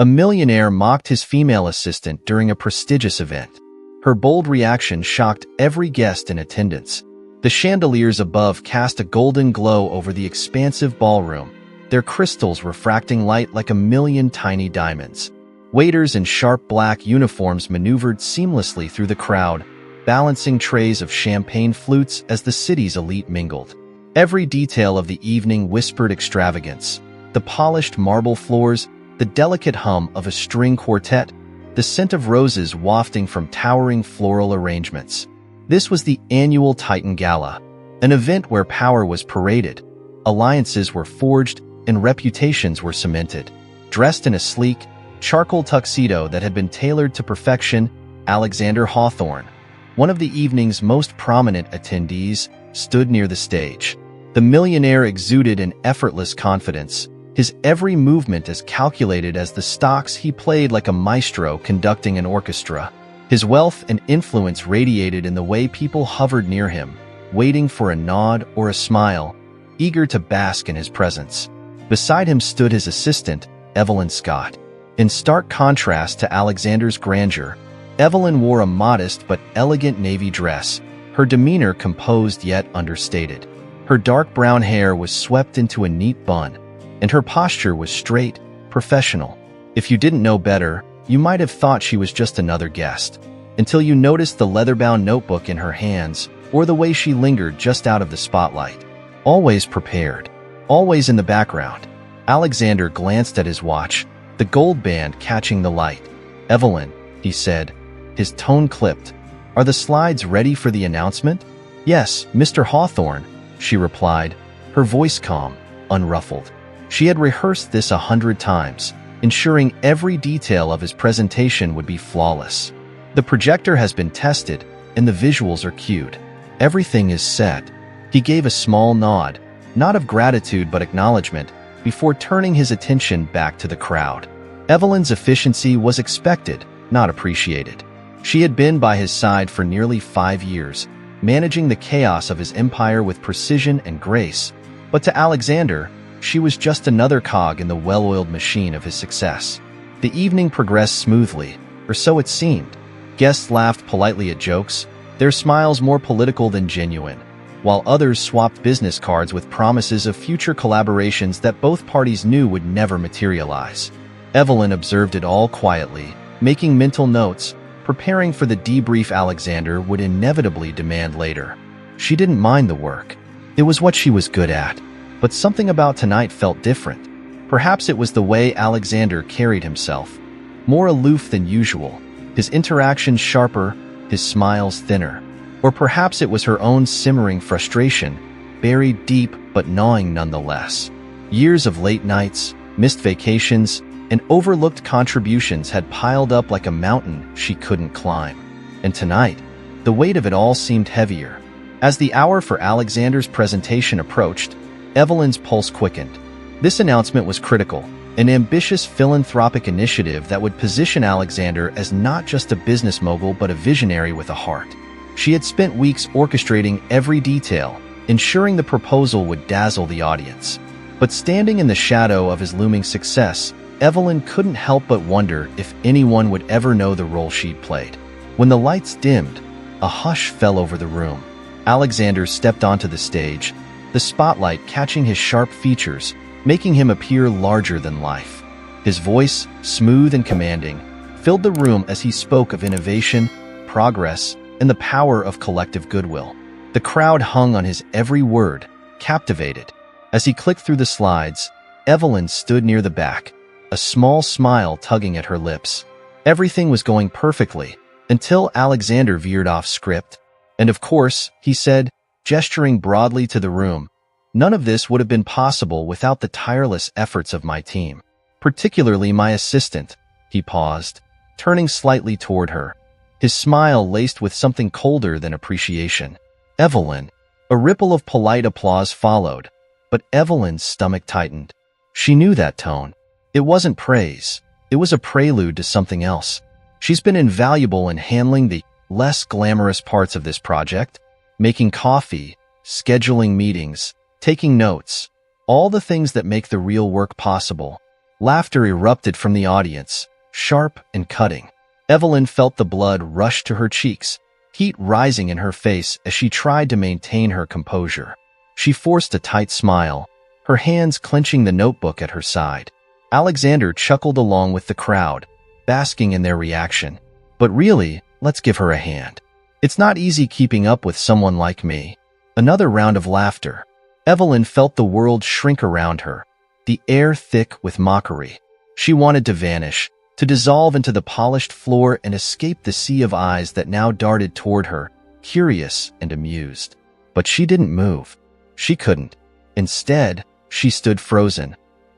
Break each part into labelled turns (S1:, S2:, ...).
S1: A millionaire mocked his female assistant during a prestigious event. Her bold reaction shocked every guest in attendance. The chandeliers above cast a golden glow over the expansive ballroom, their crystals refracting light like a million tiny diamonds. Waiters in sharp black uniforms maneuvered seamlessly through the crowd, balancing trays of champagne flutes as the city's elite mingled. Every detail of the evening whispered extravagance. The polished marble floors, the delicate hum of a string quartet, the scent of roses wafting from towering floral arrangements. This was the annual Titan Gala, an event where power was paraded, alliances were forged, and reputations were cemented. Dressed in a sleek, charcoal tuxedo that had been tailored to perfection, Alexander Hawthorne, one of the evening's most prominent attendees, stood near the stage. The millionaire exuded an effortless confidence, his every movement as calculated as the stocks he played like a maestro conducting an orchestra. His wealth and influence radiated in the way people hovered near him, waiting for a nod or a smile, eager to bask in his presence. Beside him stood his assistant, Evelyn Scott. In stark contrast to Alexander's grandeur, Evelyn wore a modest but elegant navy dress, her demeanor composed yet understated. Her dark brown hair was swept into a neat bun, and her posture was straight, professional. If you didn't know better, you might have thought she was just another guest, until you noticed the leather-bound notebook in her hands or the way she lingered just out of the spotlight. Always prepared, always in the background. Alexander glanced at his watch, the gold band catching the light. "Evelyn," he said, his tone clipped, "are the slides ready for the announcement?" "Yes, Mr. Hawthorne," she replied, her voice calm, unruffled. She had rehearsed this 100 times, ensuring every detail of his presentation would be flawless. "The projector has been tested, and the visuals are cued. Everything is set." He gave a small nod, not of gratitude but acknowledgement, before turning his attention back to the crowd. Evelyn's efficiency was expected, not appreciated. She had been by his side for nearly 5 years, managing the chaos of his empire with precision and grace. But to Alexander, she was just another cog in the well-oiled machine of his success. The evening progressed smoothly, or so it seemed. Guests laughed politely at jokes, their smiles more political than genuine, while others swapped business cards with promises of future collaborations that both parties knew would never materialize. Evelyn observed it all quietly, making mental notes, preparing for the debrief Alexander would inevitably demand later. She didn't mind the work. It was what she was good at. But something about tonight felt different. Perhaps it was the way Alexander carried himself, more aloof than usual, his interactions sharper, his smiles thinner. Or perhaps it was her own simmering frustration, buried deep but gnawing nonetheless. Years of late nights, missed vacations, and overlooked contributions had piled up like a mountain she couldn't climb. And tonight, the weight of it all seemed heavier. As the hour for Alexander's presentation approached, Evelyn's pulse quickened. This announcement was critical, an ambitious philanthropic initiative that would position Alexander as not just a business mogul but a visionary with a heart. She had spent weeks orchestrating every detail, ensuring the proposal would dazzle the audience. But standing in the shadow of his looming success, Evelyn couldn't help but wonder if anyone would ever know the role she'd played. When the lights dimmed, a hush fell over the room. Alexander stepped onto the stage, the spotlight catching his sharp features, making him appear larger than life. His voice, smooth and commanding, filled the room as he spoke of innovation, progress, and the power of collective goodwill. The crowd hung on his every word, captivated. As he clicked through the slides, Evelyn stood near the back, a small smile tugging at her lips. Everything was going perfectly, until Alexander veered off script. "And of course," he said, gesturing broadly to the room, "none of this would have been possible without the tireless efforts of my team. Particularly my assistant." He paused, turning slightly toward her, his smile laced with something colder than appreciation. "Evelyn." A ripple of polite applause followed, but Evelyn's stomach tightened. She knew that tone. It wasn't praise. It was a prelude to something else. She's been invaluable in handling the less glamorous parts of this project, making coffee, scheduling meetings, taking notes, all the things that make the real work possible. Laughter erupted from the audience, sharp and cutting. Evelyn felt the blood rush to her cheeks, heat rising in her face as she tried to maintain her composure. She forced a tight smile, her hands clenching the notebook at her side. Alexander chuckled along with the crowd, basking in their reaction. But really, let's give her a hand. It's not easy keeping up with someone like me. Another round of laughter. Evelyn felt the world shrink around her, the air thick with mockery. She wanted to vanish, to dissolve into the polished floor and escape the sea of eyes that now darted toward her, curious and amused. But she didn't move. She couldn't. Instead, she stood frozen,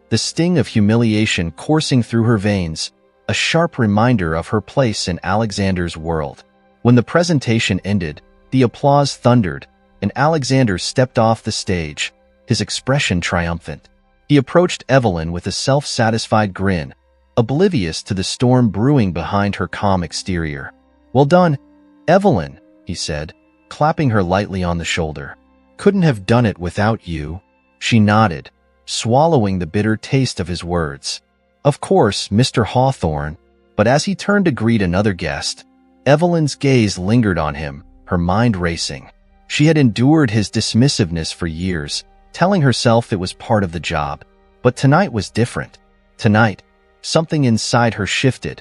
S1: the sting of humiliation coursing through her veins, a sharp reminder of her place in Alexander's world. When the presentation ended, the applause thundered, and Alexander stepped off the stage, his expression triumphant. He approached Evelyn with a self-satisfied grin, oblivious to the storm brewing behind her calm exterior. "Well done, Evelyn," he said, clapping her lightly on the shoulder. "Couldn't have done it without you." She nodded, swallowing the bitter taste of his words. "Of course, Mr. Hawthorne," but as he turned to greet another guest, Evelyn's gaze lingered on him, her mind racing. She had endured his dismissiveness for years, telling herself it was part of the job. But tonight was different. Tonight, something inside her shifted,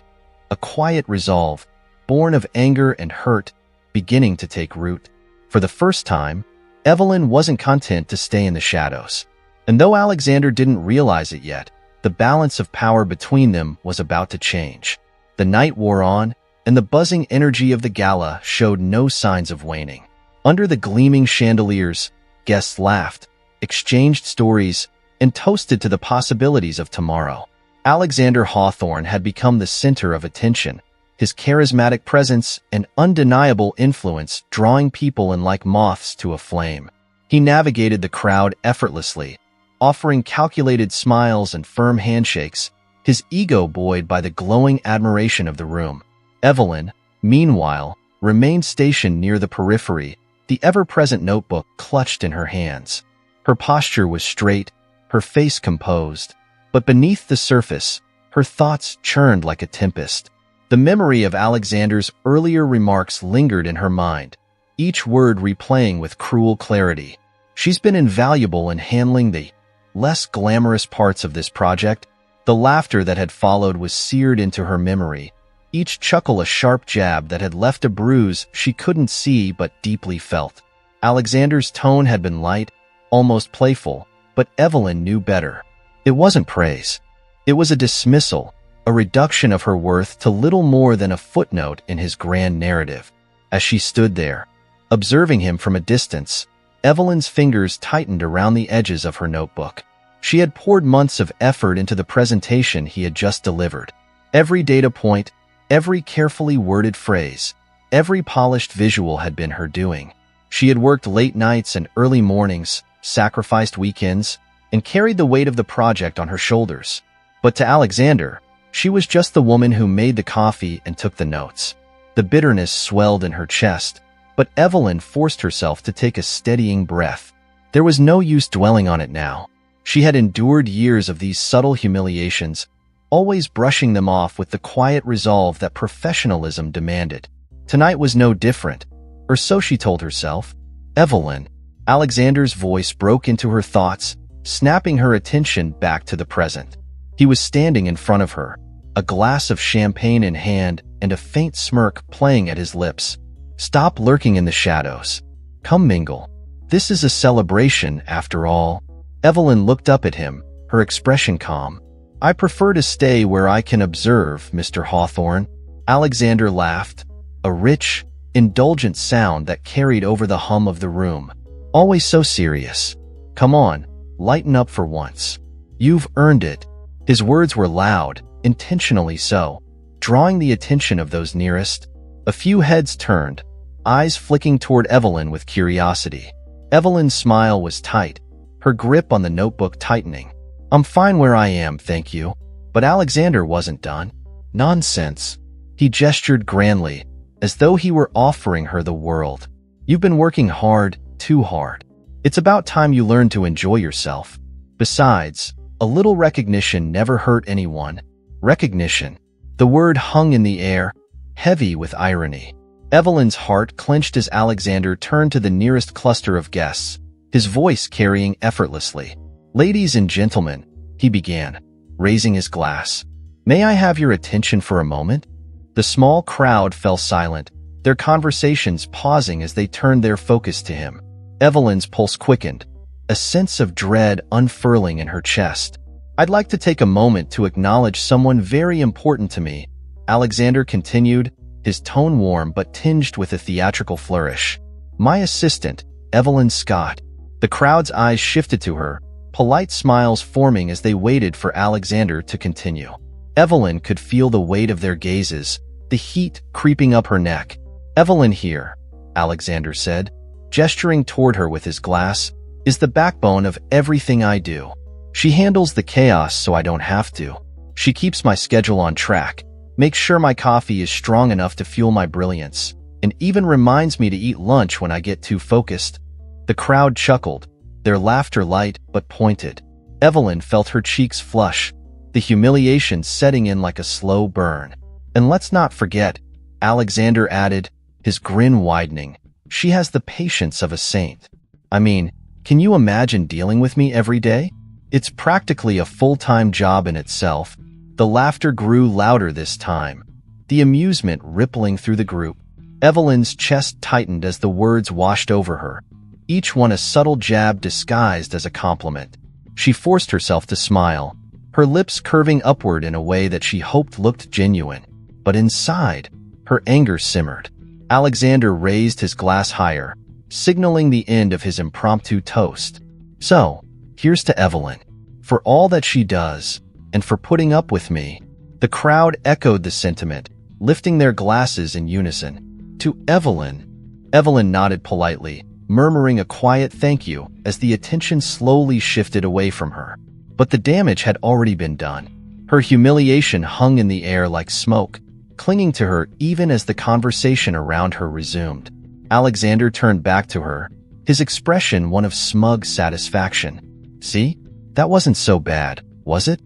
S1: a quiet resolve, born of anger and hurt, beginning to take root. For the first time, Evelyn wasn't content to stay in the shadows. And though Alexander didn't realize it yet, the balance of power between them was about to change. The night wore on, and the buzzing energy of the gala showed no signs of waning. Under the gleaming chandeliers, guests laughed, exchanged stories, and toasted to the possibilities of tomorrow. Alexander Hawthorne had become the center of attention, his charismatic presence and undeniable influence drawing people in like moths to a flame. He navigated the crowd effortlessly, offering calculated smiles and firm handshakes, his ego buoyed by the glowing admiration of the room. Evelyn, meanwhile, remained stationed near the periphery, the ever-present notebook clutched in her hands. Her posture was straight, her face composed, but beneath the surface, her thoughts churned like a tempest. The memory of Alexander's earlier remarks lingered in her mind, each word replaying with cruel clarity. She's been invaluable in handling the less glamorous parts of this project. The laughter that had followed was seared into her memory, each chuckle a sharp jab that had left a bruise she couldn't see but deeply felt. Alexander's tone had been light, almost playful, but Evelyn knew better. It wasn't praise. It was a dismissal, a reduction of her worth to little more than a footnote in his grand narrative. As she stood there, observing him from a distance, Evelyn's fingers tightened around the edges of her notebook. She had poured months of effort into the presentation he had just delivered. Every data point, every carefully worded phrase, every polished visual had been her doing. She had worked late nights and early mornings, sacrificed weekends, and carried the weight of the project on her shoulders. But to Alexander, she was just the woman who made the coffee and took the notes. The bitterness swelled in her chest, but Evelyn forced herself to take a steadying breath. There was no use dwelling on it now. She had endured years of these subtle humiliations, always brushing them off with the quiet resolve that professionalism demanded. Tonight was no different, or so she told herself. "Evelyn," Alexander's voice broke into her thoughts, snapping her attention back to the present. He was standing in front of her, a glass of champagne in hand and a faint smirk playing at his lips. "Stop lurking in the shadows. Come mingle. This is a celebration, after all." Evelyn looked up at him, her expression calm. "I prefer to stay where I can observe, Mr. Hawthorne." Alexander laughed, a rich, indulgent sound that carried over the hum of the room. "Always so serious. Come on, lighten up for once. You've earned it." His words were loud, intentionally so, drawing the attention of those nearest. A few heads turned, eyes flicking toward Evelyn with curiosity. Evelyn's smile was tight, her grip on the notebook tightening. "I'm fine where I am, thank you." But Alexander wasn't done. "Nonsense." He gestured grandly, as though he were offering her the world. "You've been working hard, too hard. It's about time you learned to enjoy yourself. Besides, A little recognition never hurt anyone. Recognition. The word hung in the air, heavy with irony. Evelyn's heart clenched as Alexander turned to the nearest cluster of guests, his voice carrying effortlessly. "Ladies and gentlemen," he began, raising his glass. "May I have your attention for a moment?" The small crowd fell silent, their conversations pausing as they turned their focus to him. Evelyn's pulse quickened, a sense of dread unfurling in her chest. "I'd like to take a moment to acknowledge someone very important to me," Alexander continued, his tone warm but tinged with a theatrical flourish. "My assistant, Evelyn Scott." The crowd's eyes shifted to her, polite smiles forming as they waited for Alexander to continue. Evelyn could feel the weight of their gazes, the heat creeping up her neck. "Evelyn here," Alexander said, gesturing toward her with his glass, "is the backbone of everything I do. She handles the chaos so I don't have to. She keeps my schedule on track, makes sure my coffee is strong enough to fuel my brilliance, and even reminds me to eat lunch when I get too focused." The crowd chuckled, their laughter light but pointed. Evelyn felt her cheeks flush, the humiliation setting in like a slow burn. "And let's not forget," Alexander added, his grin widening, "she has the patience of a saint. I mean, can you imagine dealing with me every day? It's practically a full-time job in itself." The laughter grew louder this time, the amusement rippling through the group. Evelyn's chest tightened as the words washed over her, each one a subtle jab disguised as a compliment. She forced herself to smile, her lips curving upward in a way that she hoped looked genuine. But inside, her anger simmered. Alexander raised his glass higher, signaling the end of his impromptu toast. "So, here's to Evelyn. For all that she does, and for putting up with me." The crowd echoed the sentiment, lifting their glasses in unison. "To Evelyn." Evelyn nodded politely, murmuring a quiet thank you as the attention slowly shifted away from her. But the damage had already been done. Her humiliation hung in the air like smoke, clinging to her even as the conversation around her resumed. Alexander turned back to her, his expression one of smug satisfaction. "See? That wasn't so bad, was it?"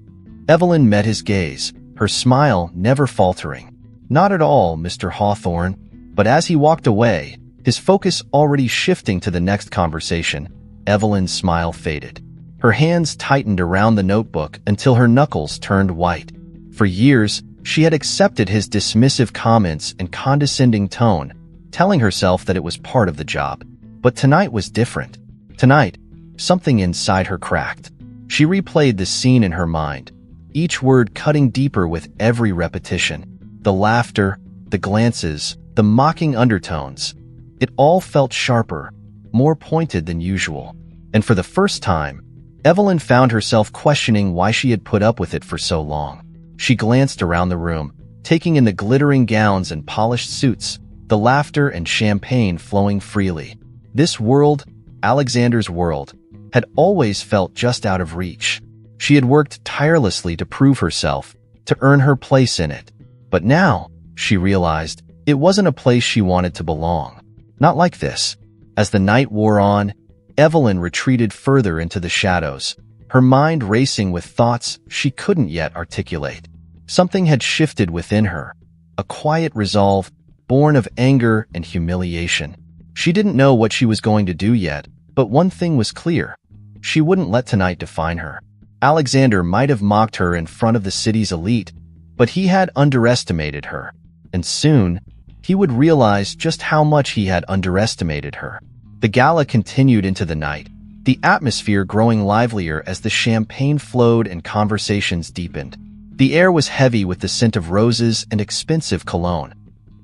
S1: Evelyn met his gaze, her smile never faltering. "Not at all, Mr. Hawthorne." But as he walked away, his focus already shifting to the next conversation, Evelyn's smile faded. Her hands tightened around the notebook until her knuckles turned white. For years, she had accepted his dismissive comments and condescending tone, telling herself that it was part of the job. But tonight was different. Tonight, something inside her cracked. She replayed the scene in her mind, each word cutting deeper with every repetition. The laughter, the glances, the mocking undertones. It all felt sharper, more pointed than usual. And for the first time, Evelyn found herself questioning why she had put up with it for so long. She glanced around the room, taking in the glittering gowns and polished suits, the laughter and champagne flowing freely. This world, Alexander's world, had always felt just out of reach. She had worked tirelessly to prove herself, to earn her place in it. But now, she realized, it wasn't a place she wanted to belong. Not like this. As the night wore on, Evelyn retreated further into the shadows, her mind racing with thoughts she couldn't yet articulate. Something had shifted within her, a quiet resolve, born of anger and humiliation. She didn't know what she was going to do yet, but one thing was clear. She wouldn't let tonight define her. Alexander might have mocked her in front of the city's elite, but he had underestimated her. And soon, he would realize just how much he had underestimated her. The gala continued into the night, the atmosphere growing livelier as the champagne flowed and conversations deepened. The air was heavy with the scent of roses and expensive cologne,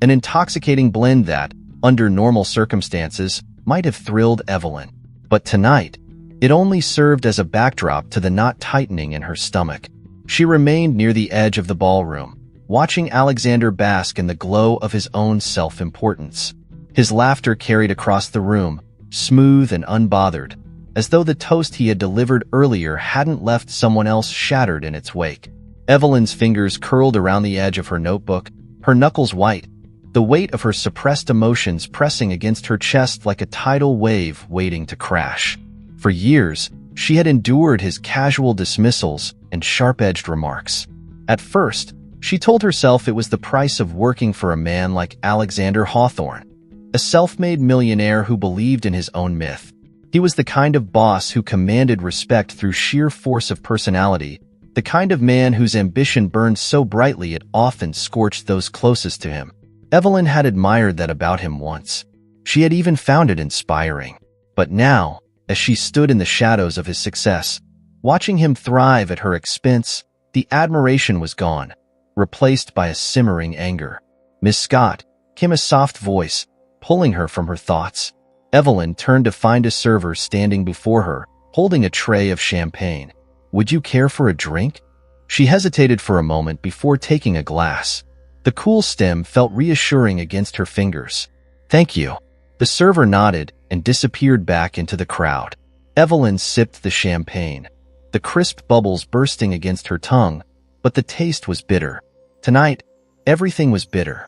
S1: an intoxicating blend that, under normal circumstances, might have thrilled Evelyn. But tonight, it only served as a backdrop to the knot tightening in her stomach. She remained near the edge of the ballroom, watching Alexander bask in the glow of his own self-importance. His laughter carried across the room, smooth and unbothered, as though the toast he had delivered earlier hadn't left someone else shattered in its wake. Evelyn's fingers curled around the edge of her notebook, her knuckles white, the weight of her suppressed emotions pressing against her chest like a tidal wave waiting to crash. For years, She had endured his casual dismissals and sharp-edged remarks. At first, she told herself it was the price of working for a man like Alexander Hawthorne, a self-made millionaire who believed in his own myth. He was the kind of boss who commanded respect through sheer force of personality, the kind of man whose ambition burned so brightly it often scorched those closest to him. Evelyn had admired that about him once. She had even found it inspiring. But now, as she stood in the shadows of his success, watching him thrive at her expense, the admiration was gone, replaced by a simmering anger. "Miss Scott," came a soft voice, pulling her from her thoughts. Evelyn turned to find a server standing before her, holding a tray of champagne. "Would you care for a drink?" She hesitated for a moment before taking a glass. The cool stem felt reassuring against her fingers. "Thank you." The server nodded and disappeared back into the crowd. Evelyn sipped the champagne, the crisp bubbles bursting against her tongue, but the taste was bitter. Tonight, everything was bitter.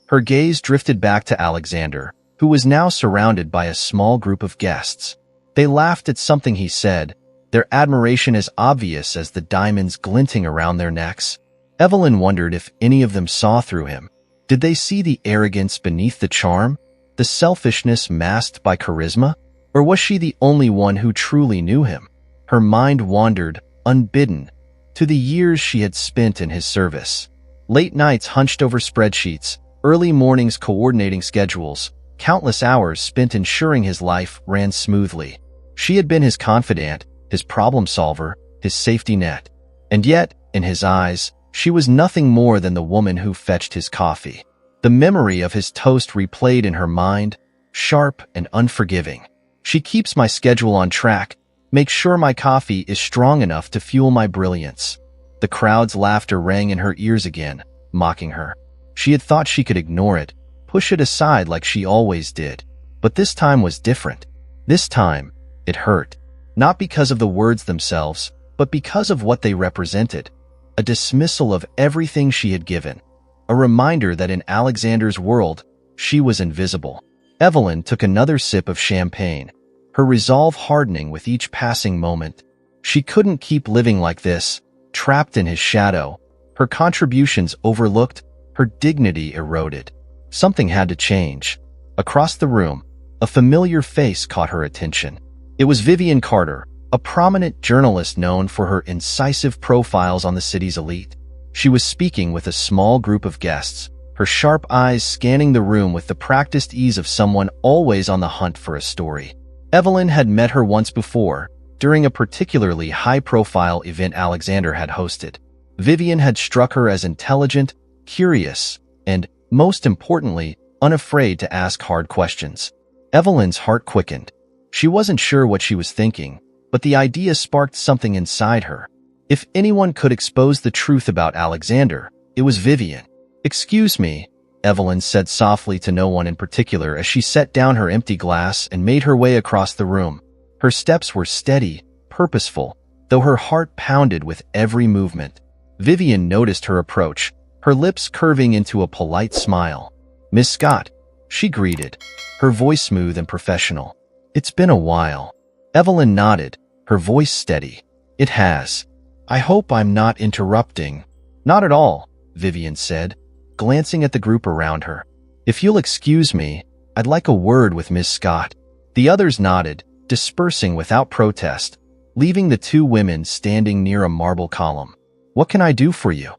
S1: Her gaze drifted back to Alexander, who was now surrounded by a small group of guests. They laughed at something he said, their admiration as obvious as the diamonds glinting around their necks. Evelyn wondered if any of them saw through him. Did they see the arrogance beneath the charm, the selfishness masked by charisma? Or was she the only one who truly knew him? Her mind wandered, unbidden, to the years she had spent in his service. Late nights hunched over spreadsheets, early mornings coordinating schedules, countless hours spent ensuring his life ran smoothly. She had been his confidant, his problem solver, his safety net. And yet, in his eyes, she was nothing more than the woman who fetched his coffee. The memory of his toast replayed in her mind, sharp and unforgiving. "She keeps my schedule on track, makes sure my coffee is strong enough to fuel my brilliance." The crowd's laughter rang in her ears again, mocking her. She had thought she could ignore it, push it aside like she always did. But this time was different. This time, it hurt. Not because of the words themselves, but because of what they represented. A dismissal of everything she had given. A reminder that in Alexander's world, she was invisible. Evelyn took another sip of champagne, her resolve hardening with each passing moment. She couldn't keep living like this, trapped in his shadow, her contributions overlooked, her dignity eroded. Something had to change. Across the room, a familiar face caught her attention. It was Vivian Carter, a prominent journalist known for her incisive profiles on the city's elite. She was speaking with a small group of guests, her sharp eyes scanning the room with the practiced ease of someone always on the hunt for a story. Evelyn had met her once before, during a particularly high-profile event Alexander had hosted. Vivian had struck her as intelligent, curious, and, most importantly, unafraid to ask hard questions. Evelyn's heart quickened. She wasn't sure what she was thinking, but the idea sparked something inside her. If anyone could expose the truth about Alexander, it was Vivian. "Excuse me," Evelyn said softly to no one in particular as she set down her empty glass and made her way across the room. Her steps were steady, purposeful, though her heart pounded with every movement. Vivian noticed her approach, her lips curving into a polite smile. "Miss Scott," she greeted, her voice smooth and professional. "It's been a while." Evelyn nodded, her voice steady. "It has. I hope I'm not interrupting." "Not at all," Vivian said, glancing at the group around her. "If you'll excuse me, I'd like a word with Miss Scott." The others nodded, dispersing without protest, leaving the two women standing near a marble column. "What can I do for you?"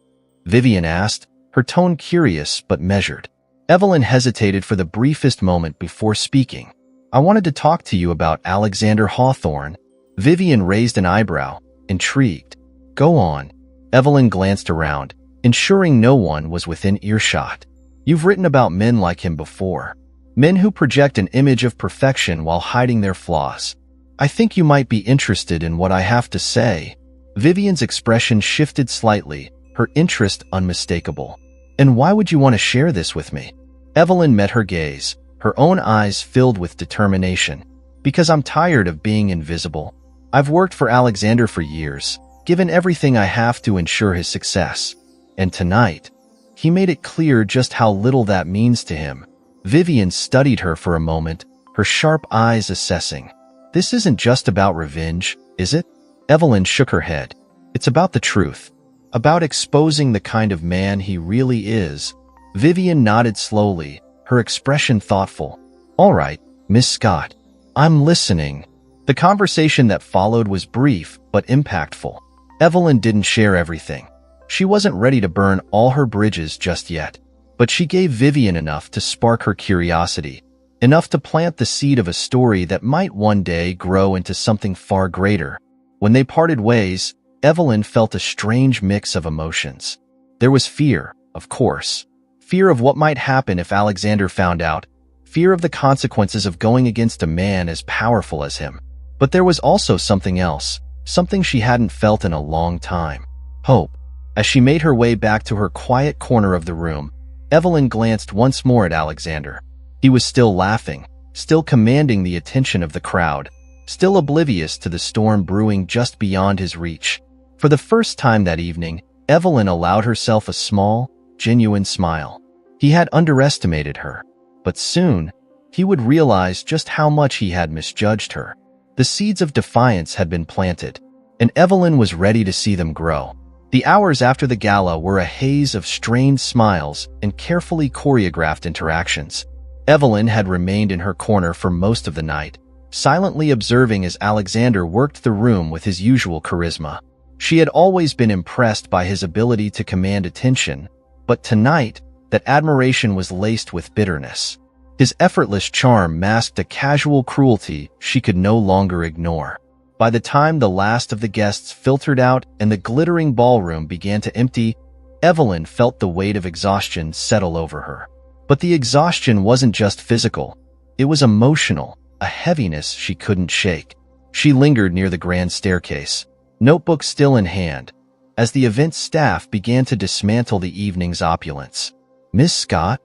S1: Vivian asked, her tone curious but measured. Evelyn hesitated for the briefest moment before speaking. "I wanted to talk to you about Alexander Hawthorne." Vivian raised an eyebrow, intrigued. "Go on." Evelyn glanced around, ensuring no one was within earshot. "You've written about men like him before. Men who project an image of perfection while hiding their flaws. I think you might be interested in what I have to say." Vivian's expression shifted slightly, her interest unmistakable. "And why would you want to share this with me?" Evelyn met her gaze, her own eyes filled with determination. "Because I'm tired of being invisible. I've worked for Alexander for years, given everything I have to ensure his success. And tonight, he made it clear just how little that means to him." Vivian studied her for a moment, her sharp eyes assessing. "This isn't just about revenge, is it? Evelyn shook her head. It's about the truth. About exposing the kind of man he really is. Vivian nodded slowly, her expression thoughtful. All right, Miss Scott. I'm listening. The conversation that followed was brief but impactful. Evelyn didn't share everything. She wasn't ready to burn all her bridges just yet. But she gave Vivian enough to spark her curiosity, enough to plant the seed of a story that might one day grow into something far greater. When they parted ways, Evelyn felt a strange mix of emotions. There was fear, of course. Fear of what might happen if Alexander found out. Fear of the consequences of going against a man as powerful as him. But there was also something else, something she hadn't felt in a long time. Hope. As she made her way back to her quiet corner of the room, Evelyn glanced once more at Alexander. He was still laughing, still commanding the attention of the crowd, still oblivious to the storm brewing just beyond his reach. For the first time that evening, Evelyn allowed herself a small, genuine smile. He had underestimated her, but soon, he would realize just how much he had misjudged her. The seeds of defiance had been planted, and Evelyn was ready to see them grow. The hours after the gala were a haze of strained smiles and carefully choreographed interactions. Evelyn had remained in her corner for most of the night, silently observing as Alexander worked the room with his usual charisma. She had always been impressed by his ability to command attention, but tonight, that admiration was laced with bitterness. His effortless charm masked a casual cruelty she could no longer ignore. By the time the last of the guests filtered out and the glittering ballroom began to empty, Evelyn felt the weight of exhaustion settle over her. But the exhaustion wasn't just physical. It was emotional, a heaviness she couldn't shake. She lingered near the grand staircase, notebook still in hand, as the event staff began to dismantle the evening's opulence. Miss Scott?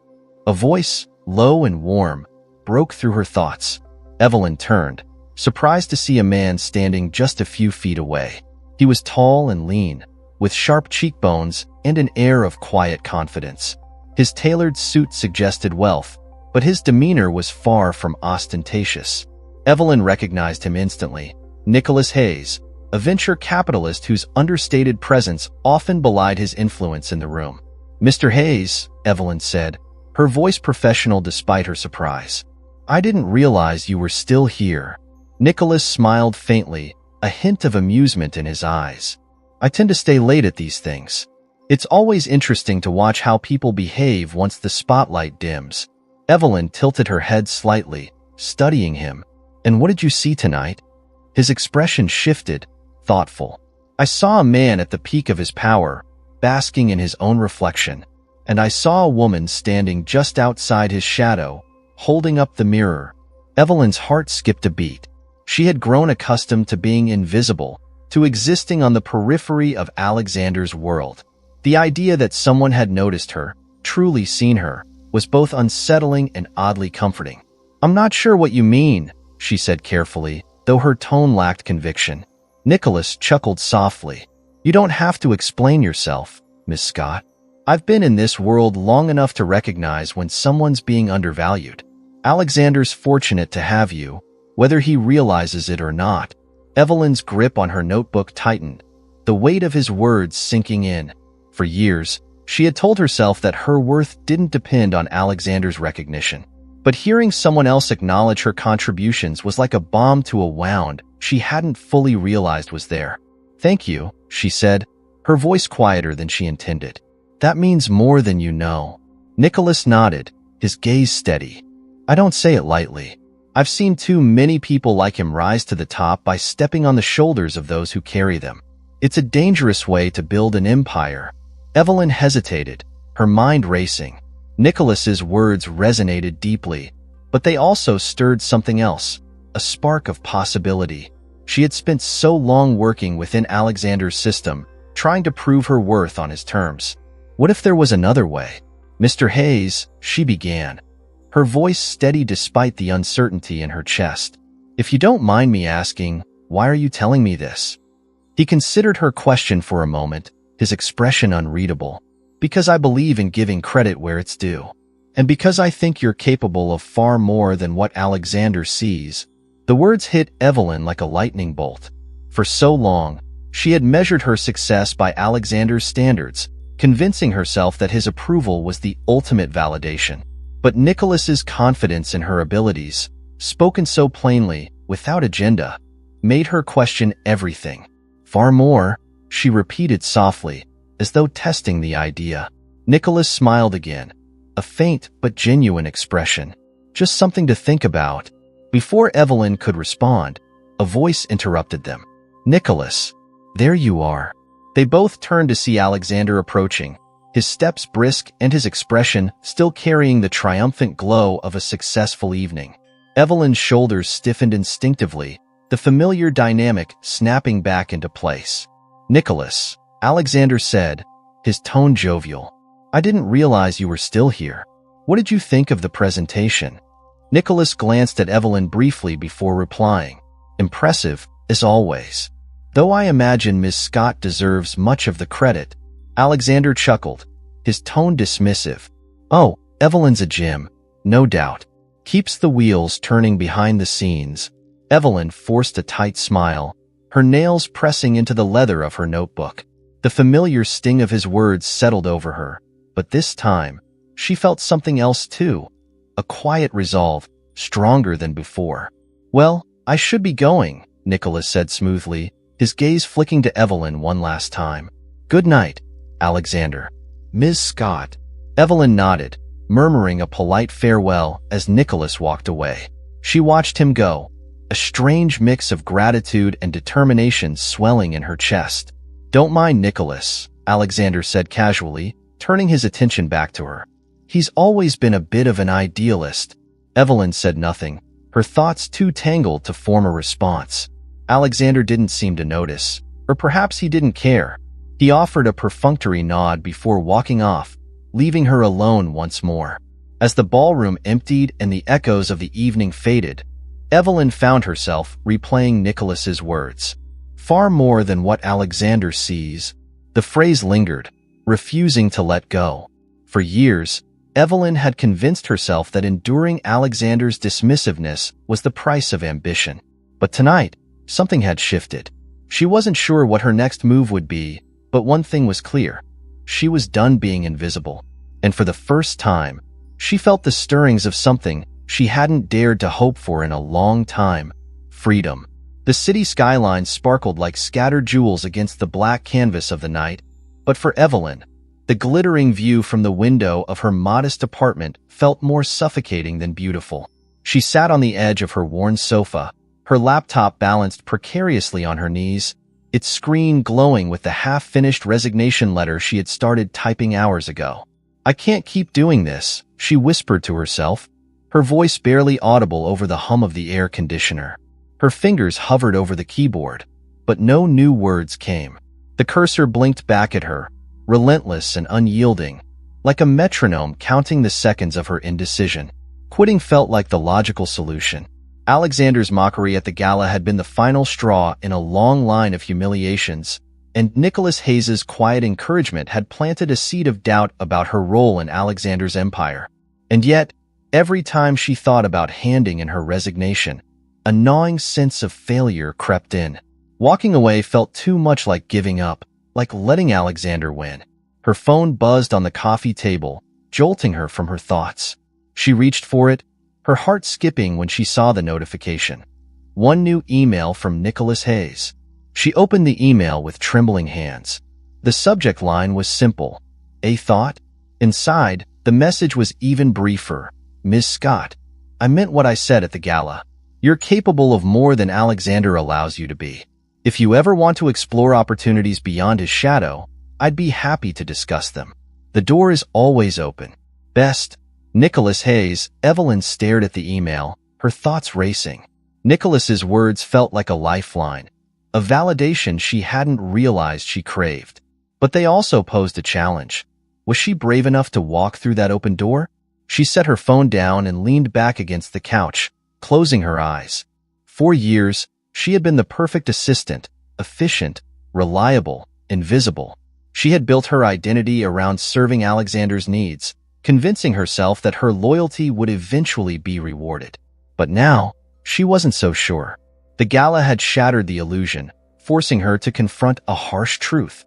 S1: A voice, low and warm, broke through her thoughts. Evelyn turned, surprised to see a man standing just a few feet away. He was tall and lean, with sharp cheekbones and an air of quiet confidence. His tailored suit suggested wealth, but his demeanor was far from ostentatious. Evelyn recognized him instantly. Nicholas Hayes, a venture capitalist whose understated presence often belied his influence in the room. Mr. Hayes, Evelyn said, her voice professional despite her surprise. I didn't realize you were still here. Nicholas smiled faintly, a hint of amusement in his eyes. I tend to stay late at these things. It's always interesting to watch how people behave once the spotlight dims. Evelyn tilted her head slightly, studying him. And what did you see tonight? His expression shifted, thoughtful. I saw a man at the peak of his power, basking in his own reflection. And I saw a woman standing just outside his shadow, holding up the mirror. Evelyn's heart skipped a beat. She had grown accustomed to being invisible, to existing on the periphery of Alexander's world. The idea that someone had noticed her, truly seen her, was both unsettling and oddly comforting. I'm not sure what you mean, she said carefully, though her tone lacked conviction. Nicholas chuckled softly. You don't have to explain yourself, Miss Scott. I've been in this world long enough to recognize when someone's being undervalued. Alexander's fortunate to have you, whether he realizes it or not. Evelyn's grip on her notebook tightened, the weight of his words sinking in. For years, she had told herself that her worth didn't depend on Alexander's recognition. But hearing someone else acknowledge her contributions was like a balm to a wound she hadn't fully realized was there. Thank you, she said, her voice quieter than she intended. That means more than you know. Nicholas nodded, his gaze steady. I don't say it lightly. I've seen too many people like him rise to the top by stepping on the shoulders of those who carry them. It's a dangerous way to build an empire. Evelyn hesitated, her mind racing. Nicholas's words resonated deeply, but they also stirred something else, a spark of possibility. She had spent so long working within Alexander's system, trying to prove her worth on his terms. What if there was another way? Mr. Hayes, she began, her voice steady despite the uncertainty in her chest. If you don't mind me asking, why are you telling me this? He considered her question for a moment, his expression unreadable. Because I believe in giving credit where it's due. And because I think you're capable of far more than what Alexander sees. The words hit Evelyn like a lightning bolt. For so long, she had measured her success by Alexander's standards, convincing herself that his approval was the ultimate validation. But Nicholas's confidence in her abilities, spoken so plainly, without agenda, made her question everything. Far more, she repeated softly, as though testing the idea. Nicholas smiled again, a faint but genuine expression. Just something to think about. Before Evelyn could respond, a voice interrupted them. Nicholas, there you are. They both turned to see Alexander approaching, his steps brisk and his expression still carrying the triumphant glow of a successful evening. Evelyn's shoulders stiffened instinctively, the familiar dynamic snapping back into place. Nicholas, Alexander said, his tone jovial. I didn't realize you were still here. What did you think of the presentation? Nicholas glanced at Evelyn briefly before replying. Impressive, as always. Though I imagine Miss Scott deserves much of the credit. Alexander chuckled, his tone dismissive. Oh, Evelyn's a gem, no doubt. Keeps the wheels turning behind the scenes. Evelyn forced a tight smile, her nails pressing into the leather of her notebook. The familiar sting of his words settled over her, but this time, she felt something else too. A quiet resolve, stronger than before. Well, I should be going, Nicholas said smoothly, his gaze flicking to Evelyn one last time. Good night, Alexander. Ms. Scott. Evelyn nodded, murmuring a polite farewell as Nicholas walked away. She watched him go, a strange mix of gratitude and determination swelling in her chest. Don't mind Nicholas, Alexander said casually, turning his attention back to her. He's always been a bit of an idealist. Evelyn said nothing, her thoughts too tangled to form a response. Alexander didn't seem to notice, or perhaps he didn't care. He offered a perfunctory nod before walking off, leaving her alone once more. As the ballroom emptied and the echoes of the evening faded, Evelyn found herself replaying Nicholas's words. Far more than what Alexander sees. The phrase lingered, refusing to let go. For years, Evelyn had convinced herself that enduring Alexander's dismissiveness was the price of ambition. But tonight, something had shifted. She wasn't sure what her next move would be, but one thing was clear. She was done being invisible. And for the first time, she felt the stirrings of something she hadn't dared to hope for in a long time. Freedom. The city skyline sparkled like scattered jewels against the black canvas of the night, but for Evelyn, the glittering view from the window of her modest apartment felt more suffocating than beautiful. She sat on the edge of her worn sofa, her laptop balanced precariously on her knees, its screen glowing with the half-finished resignation letter she had started typing hours ago. I can't keep doing this, she whispered to herself, her voice barely audible over the hum of the air conditioner. Her fingers hovered over the keyboard, but no new words came. The cursor blinked back at her, relentless and unyielding, like a metronome counting the seconds of her indecision. Quitting felt like the logical solution. Alexander's mockery at the gala had been the final straw in a long line of humiliations, and Nicholas Hayes's quiet encouragement had planted a seed of doubt about her role in Alexander's empire. And yet, every time she thought about handing in her resignation, a gnawing sense of failure crept in. Walking away felt too much like giving up, like letting Alexander win. Her phone buzzed on the coffee table, jolting her from her thoughts. She reached for it, her heart skipping when she saw the notification. One new email from Nicholas Hayes. She opened the email with trembling hands. The subject line was simple. A thought? Inside, the message was even briefer. Ms. Scott, I meant what I said at the gala. You're capable of more than Alexander allows you to be. If you ever want to explore opportunities beyond his shadow, I'd be happy to discuss them. The door is always open. Best, Nicholas Hayes. Evelyn stared at the email, her thoughts racing. Nicholas's words felt like a lifeline, a validation she hadn't realized she craved. But they also posed a challenge. Was she brave enough to walk through that open door? She set her phone down and leaned back against the couch, closing her eyes. For years, she had been the perfect assistant, efficient, reliable, invisible. She had built her identity around serving Alexander's needs, convincing herself that her loyalty would eventually be rewarded. But now, she wasn't so sure. The gala had shattered the illusion, forcing her to confront a harsh truth.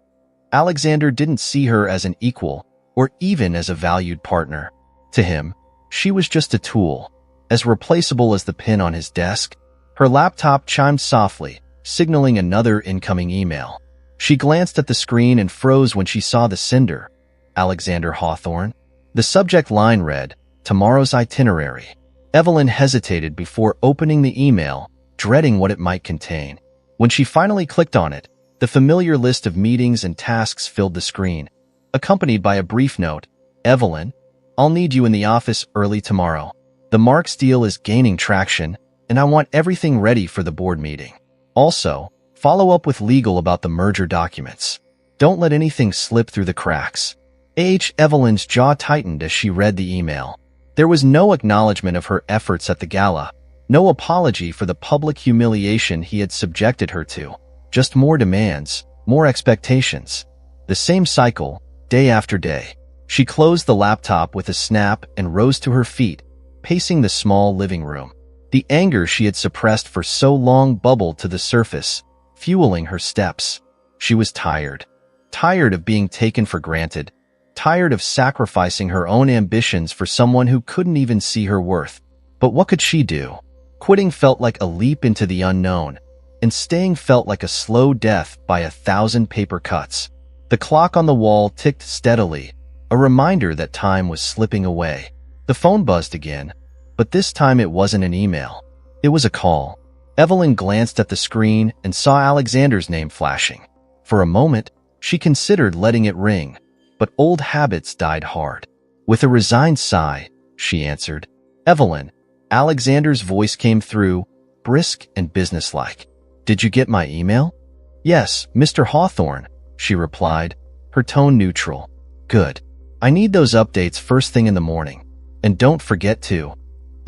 S1: Alexander didn't see her as an equal or even as a valued partner. To him, she was just a tool, as replaceable as the pin on his desk. Her laptop chimed softly, signaling another incoming email. She glanced at the screen and froze when she saw the sender, Alexander Hawthorne. The subject line read, "Tomorrow's itinerary." Evelyn hesitated before opening the email, dreading what it might contain. When she finally clicked on it, the familiar list of meetings and tasks filled the screen, accompanied by a brief note, "Evelyn, I'll need you in the office early tomorrow. The Marks deal is gaining traction, and I want everything ready for the board meeting. Also, follow up with legal about the merger documents. Don't let anything slip through the cracks." Evelyn's jaw tightened as she read the email. There was no acknowledgement of her efforts at the gala, no apology for the public humiliation he had subjected her to, just more demands, more expectations. The same cycle, day after day. She closed the laptop with a snap and rose to her feet, pacing the small living room. The anger she had suppressed for so long bubbled to the surface, fueling her steps. She was tired. Tired of being taken for granted. Tired of sacrificing her own ambitions for someone who couldn't even see her worth. But what could she do? Quitting felt like a leap into the unknown, and staying felt like a slow death by 1,000 paper cuts. The clock on the wall ticked steadily, a reminder that time was slipping away. The phone buzzed again, but this time it wasn't an email. It was a call. Evelyn glanced at the screen and saw Alexander's name flashing. For a moment, she considered letting it ring, but old habits died hard. With a resigned sigh, she answered, "Evelyn." Alexander's voice came through, brisk and businesslike. "Did you get my email?" "Yes, Mr. Hawthorne," she replied, her tone neutral. "Good. I need those updates first thing in the morning. And don't forget to."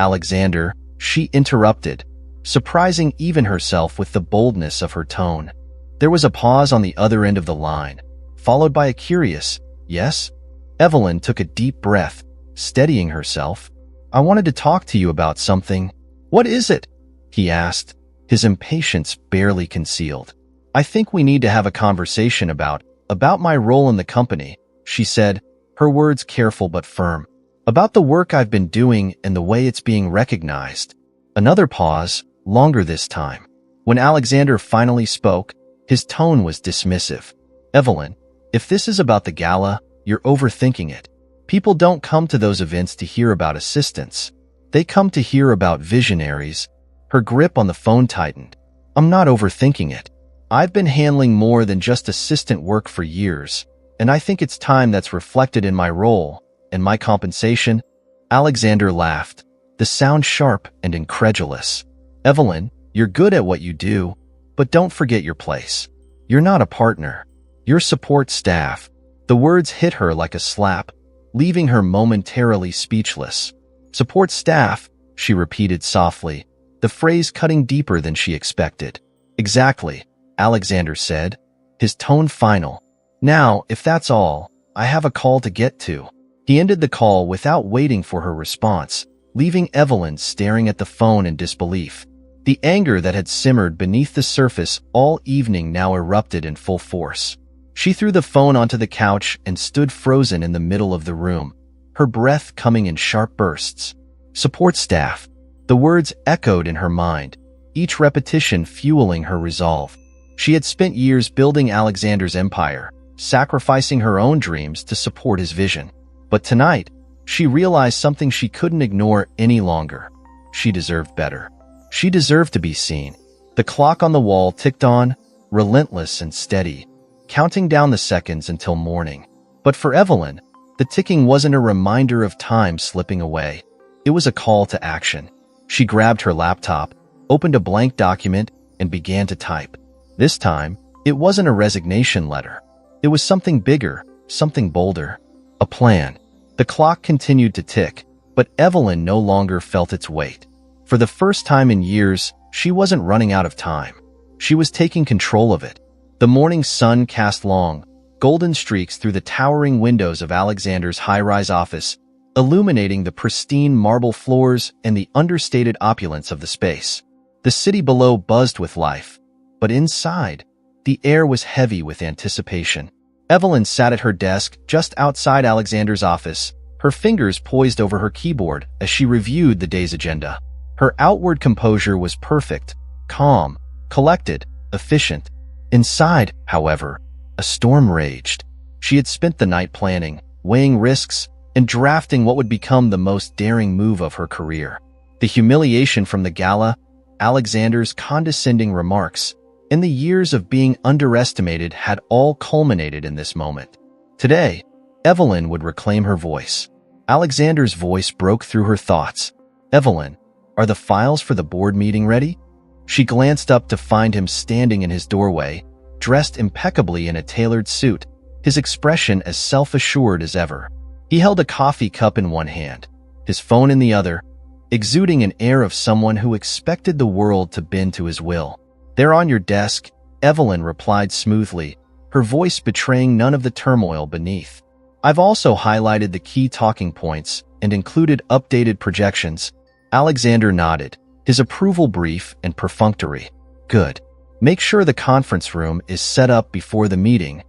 S1: "Alexander," she interrupted, surprising even herself with the boldness of her tone. There was a pause on the other end of the line, followed by a curious, "Yes?" Evelyn took a deep breath, steadying herself. "I wanted to talk to you about something." "What is it?" he asked, his impatience barely concealed. "I think we need to have a conversation about my role in the company," she said, her words careful but firm. "About the work I've been doing and the way it's being recognized." Another pause, longer this time. When Alexander finally spoke, his tone was dismissive. "Evelyn, if this is about the gala, you're overthinking it. People don't come to those events to hear about assistants. They come to hear about visionaries." Her grip on the phone tightened. "I'm not overthinking it. I've been handling more than just assistant work for years, and I think it's time that's reflected in my role and my compensation." Alexander laughed, the sound sharp and incredulous. "Evelyn, you're good at what you do, but don't forget your place. You're not a partner. You're support staff." The words hit her like a slap, leaving her momentarily speechless. "Support staff," she repeated softly, the phrase cutting deeper than she expected. "Exactly," Alexander said, his tone final. "Now, if that's all, I have a call to get to." He ended the call without waiting for her response, leaving Evelyn staring at the phone in disbelief. The anger that had simmered beneath the surface all evening now erupted in full force. She threw the phone onto the couch and stood frozen in the middle of the room, her breath coming in sharp bursts. Support staff. The words echoed in her mind, each repetition fueling her resolve. She had spent years building Alexander's empire, sacrificing her own dreams to support his vision. But tonight, she realized something she couldn't ignore any longer. She deserved better. She deserved to be seen. The clock on the wall ticked on, relentless and steady, counting down the seconds until morning. But for Evelyn, the ticking wasn't a reminder of time slipping away. It was a call to action. She grabbed her laptop, opened a blank document, and began to type. This time, it wasn't a resignation letter. It was something bigger, something bolder. A plan. The clock continued to tick, but Evelyn no longer felt its weight. For the first time in years, she wasn't running out of time. She was taking control of it. The morning sun cast long, golden streaks through the towering windows of Alexander's high-rise office, illuminating the pristine marble floors and the understated opulence of the space. The city below buzzed with life, but inside, The air was heavy with anticipation. Evelyn sat at her desk just outside Alexander's office, her fingers poised over her keyboard as she reviewed the day's agenda. Her outward composure was perfect, calm, collected, efficient. Inside, however, a storm raged. She had spent the night planning, weighing risks, and drafting what would become the most daring move of her career. The humiliation from the gala, Alexander's condescending remarks, and the years of being underestimated had all culminated in this moment. Today, Evelyn would reclaim her voice. Alexander's voice broke through her thoughts. "Evelyn, are the files for the board meeting ready?" She glanced up to find him standing in his doorway, dressed impeccably in a tailored suit, his expression as self-assured as ever. He held a coffee cup in one hand, his phone in the other, exuding an air of someone who expected the world to bend to his will. "They're on your desk," Evelyn replied smoothly, her voice betraying none of the turmoil beneath. "I've also highlighted the key talking points and included updated projections." Alexander nodded, his approval brief and perfunctory. "Good. Make sure the conference room is set up before the meeting."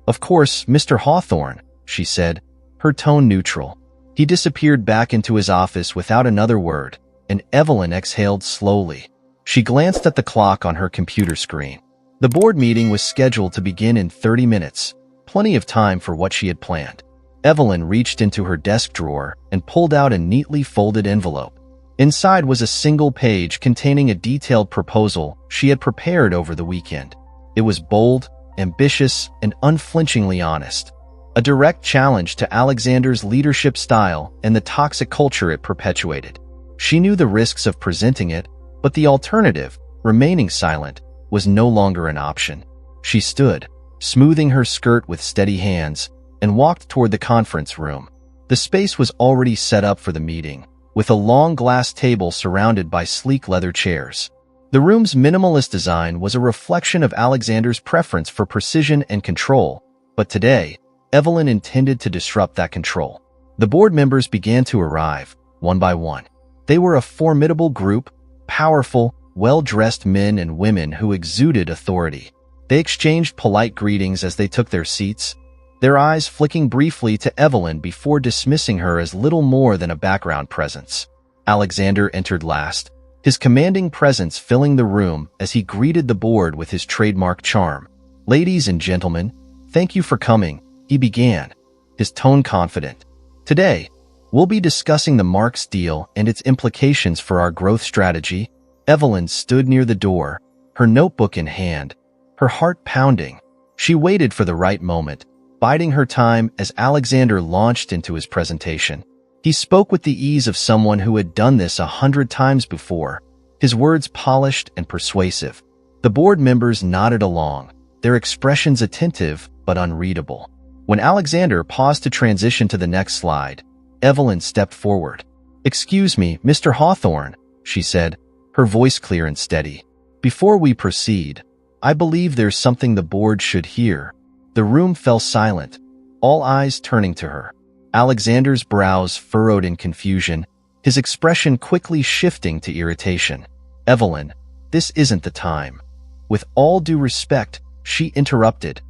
S1: "Of course, Mr. Hawthorne," she said, her tone neutral. He disappeared back into his office without another word, and Evelyn exhaled slowly. She glanced at the clock on her computer screen. The board meeting was scheduled to begin in 30 minutes, plenty of time for what she had planned. Evelyn reached into her desk drawer and pulled out a neatly folded envelope. Inside was a single page containing a detailed proposal she had prepared over the weekend. It was bold, ambitious, and unflinchingly honest. A direct challenge to Alexander's leadership style and the toxic culture it perpetuated. She knew the risks of presenting it, but the alternative, remaining silent, was no longer an option. She stood, smoothing her skirt with steady hands, and walked toward the conference room. The space was already set up for the meeting, with a long glass table surrounded by sleek leather chairs. The room's minimalist design was a reflection of Alexander's preference for precision and control, but today, Evelyn intended to disrupt that control. The board members began to arrive, one by one. They were a formidable group, powerful, well-dressed men and women who exuded authority. They exchanged polite greetings as they took their seats, their eyes flicking briefly to Evelyn before dismissing her as little more than a background presence. Alexander entered last, his commanding presence filling the room as he greeted the board with his trademark charm. "Ladies and gentlemen, thank you for coming," he began, his tone confident. "Today, we'll be discussing the Marks deal and its implications for our growth strategy." Evelyn stood near the door, her notebook in hand, her heart pounding. She waited for the right moment, biding her time as Alexander launched into his presentation. He spoke with the ease of someone who had done this 100 times before, his words polished and persuasive. The board members nodded along, their expressions attentive but unreadable. When Alexander paused to transition to the next slide, Evelyn stepped forward. "Excuse me, Mr. Hawthorne," she said, her voice clear and steady. "Before we proceed, I believe there's something the board should hear." The room fell silent, all eyes turning to her. Alexander's brows furrowed in confusion, his expression quickly shifting to irritation. "Evelyn, this isn't the time." With all due respect, she interrupted,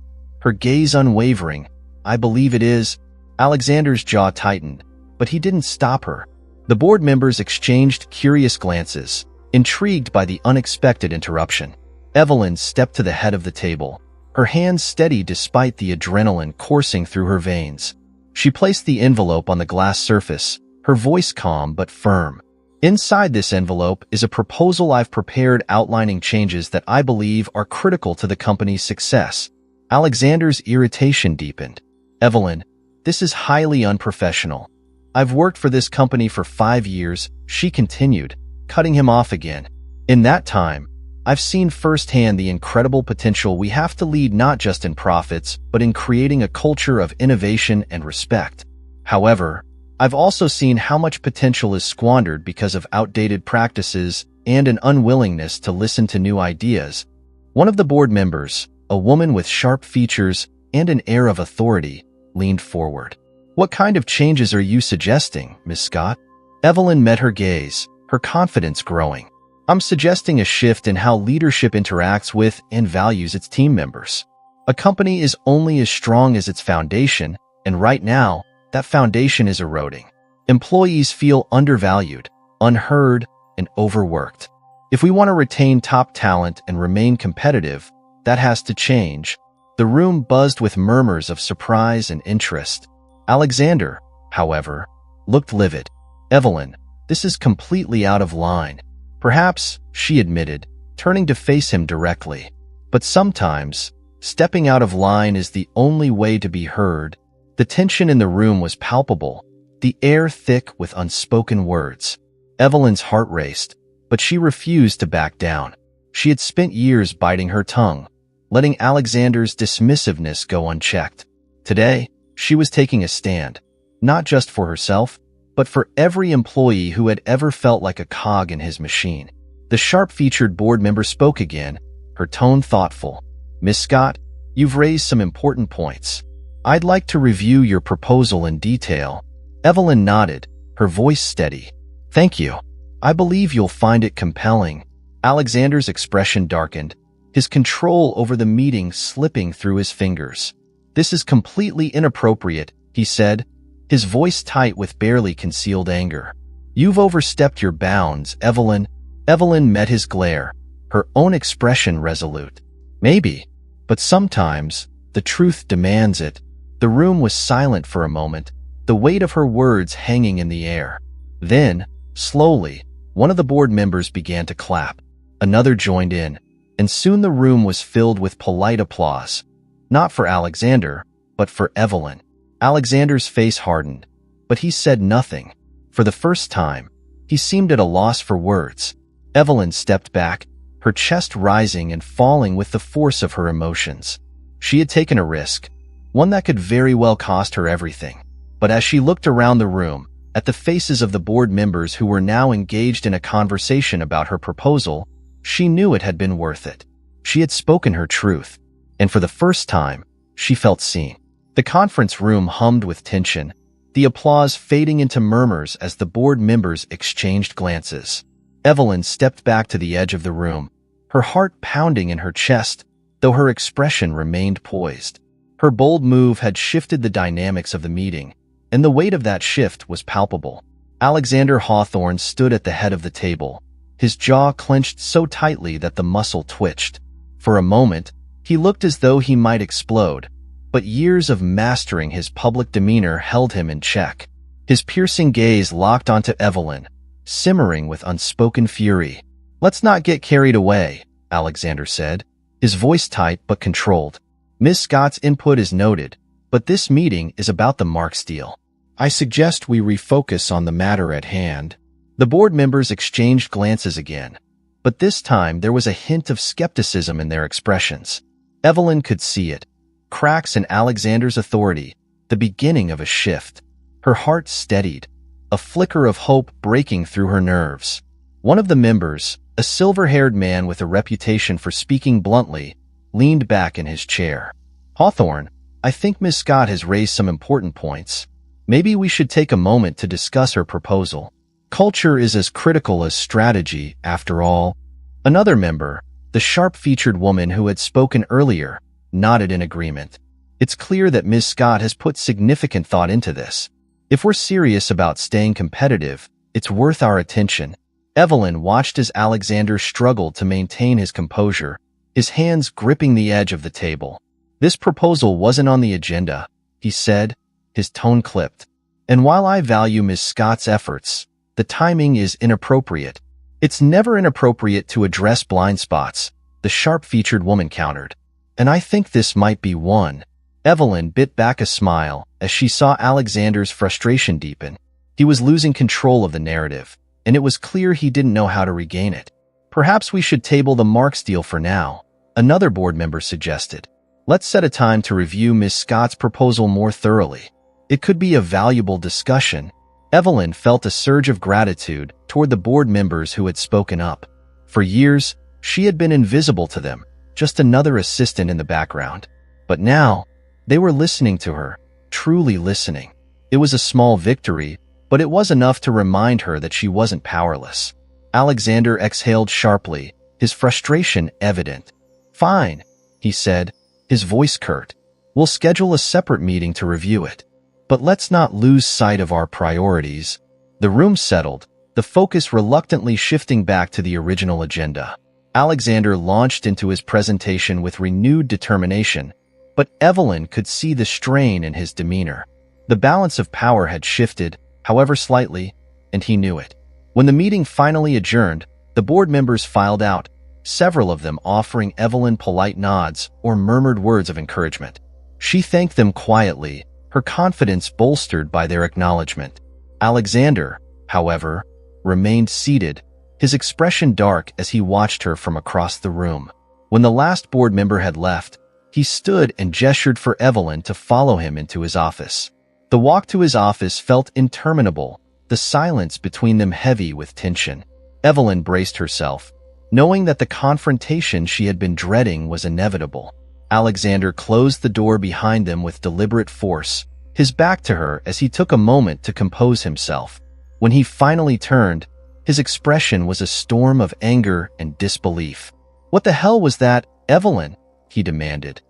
S1: her gaze unwavering. "I believe it is." Alexander's jaw tightened, but he didn't stop her. The board members exchanged curious glances, intrigued by the unexpected interruption. Evelyn stepped to the head of the table, her hands steady despite the adrenaline coursing through her veins. She placed the envelope on the glass surface, her voice calm but firm. "Inside this envelope is a proposal I've prepared outlining changes that I believe are critical to the company's success." Alexander's irritation deepened. "Evelyn, this is highly unprofessional. I've worked for this company for 5 years," she continued, cutting him off again. "In that time, I've seen firsthand the incredible potential we have to lead not just in profits, but in creating a culture of innovation and respect. However, I've also seen how much potential is squandered because of outdated practices and an unwillingness to listen to new ideas." One of the board members, a woman with sharp features and an air of authority, leaned forward. "What kind of changes are you suggesting, Miss Scott?" Evelyn met her gaze, her confidence growing. I'm suggesting a shift in how leadership interacts with and values its team members. A company is only as strong as its foundation, and right now, that foundation is eroding. Employees feel undervalued, unheard, and overworked. If we want to retain top talent and remain competitive, that has to change. The room buzzed with murmurs of surprise and interest. Alexander, however, looked livid. Evelyn, this is completely out of line. Perhaps, she admitted, turning to face him directly. But sometimes, stepping out of line is the only way to be heard. The tension in the room was palpable, the air thick with unspoken words. Evelyn's heart raced, but she refused to back down. She had spent years biting her tongue, letting Alexander's dismissiveness go unchecked. Today, she was taking a stand, not just for herself, but for every employee who had ever felt like a cog in his machine. The sharp-featured board member spoke again, her tone thoughtful. Miss Scott, you've raised some important points. I'd like to review your proposal in detail. Evelyn nodded, her voice steady. Thank you. I believe you'll find it compelling. Alexander's expression darkened, his control over the meeting slipping through his fingers. This is completely inappropriate, he said, his voice tight with barely concealed anger. You've overstepped your bounds, Evelyn. Evelyn met his glare, her own expression resolute. Maybe, but sometimes, the truth demands it. The room was silent for a moment, the weight of her words hanging in the air. Then, slowly, one of the board members began to clap. Another joined in, and soon the room was filled with polite applause. Not for Alexander, but for Evelyn. Alexander's face hardened, but he said nothing. For the first time, he seemed at a loss for words. Evelyn stepped back, her chest rising and falling with the force of her emotions. She had taken a risk, one that could very well cost her everything. But as she looked around the room, at the faces of the board members who were now engaged in a conversation about her proposal, she knew it had been worth it. She had spoken her truth, and for the first time, she felt seen. The conference room hummed with tension, the applause fading into murmurs as the board members exchanged glances. Evelyn stepped back to the edge of the room, her heart pounding in her chest, though her expression remained poised. Her bold move had shifted the dynamics of the meeting, and the weight of that shift was palpable. Alexander Hawthorne stood at the head of the table, his jaw clenched so tightly that the muscle twitched. For a moment, he looked as though he might explode, but years of mastering his public demeanor held him in check. His piercing gaze locked onto Evelyn, simmering with unspoken fury. "Let's not get carried away," Alexander said, his voice tight but controlled. "Miss Scott's input is noted, but this meeting is about the Marks deal. I suggest we refocus on the matter at hand." The board members exchanged glances again, but this time there was a hint of skepticism in their expressions. Evelyn could see it. Cracks in Alexander's authority, the beginning of a shift. Her heart steadied, a flicker of hope breaking through her nerves. One of the members, a silver-haired man with a reputation for speaking bluntly, leaned back in his chair. "Hawthorne, I think Miss Scott has raised some important points. Maybe we should take a moment to discuss her proposal. Culture is as critical as strategy, after all." Another member, the sharp-featured woman who had spoken earlier, nodded in agreement. "It's clear that Ms. Scott has put significant thought into this. If we're serious about staying competitive, it's worth our attention." Evelyn watched as Alexander struggled to maintain his composure, his hands gripping the edge of the table. "This proposal wasn't on the agenda," he said, his tone clipped. "And while I value Ms. Scott's efforts, the timing is inappropriate." "It's never inappropriate to address blind spots," the sharp-featured woman countered. "And I think this might be one." Evelyn bit back a smile as she saw Alexander's frustration deepen. He was losing control of the narrative, and it was clear he didn't know how to regain it. "Perhaps we should table the Marks deal for now," another board member suggested. "Let's set a time to review Ms. Scott's proposal more thoroughly. It could be a valuable discussion." Evelyn felt a surge of gratitude toward the board members who had spoken up. For years, she had been invisible to them, just another assistant in the background. But now, they were listening to her, truly listening. It was a small victory, but it was enough to remind her that she wasn't powerless. Alexander exhaled sharply, his frustration evident. "Fine," he said, his voice curt. "We'll schedule a separate meeting to review it. But let's not lose sight of our priorities." The room settled, the focus reluctantly shifting back to the original agenda. Alexander launched into his presentation with renewed determination, but Evelyn could see the strain in his demeanor. The balance of power had shifted, however slightly, and he knew it. When the meeting finally adjourned, the board members filed out, several of them offering Evelyn polite nods or murmured words of encouragement. She thanked them quietly, her confidence bolstered by their acknowledgement. Alexander, however, remained seated, his expression dark as he watched her from across the room. When the last board member had left, he stood and gestured for Evelyn to follow him into his office. The walk to his office felt interminable, the silence between them heavy with tension. Evelyn braced herself, knowing that the confrontation she had been dreading was inevitable. Alexander closed the door behind them with deliberate force, his back to her as he took a moment to compose himself. When he finally turned, his expression was a storm of anger and disbelief. "What the hell was that, Evelyn?" he demanded,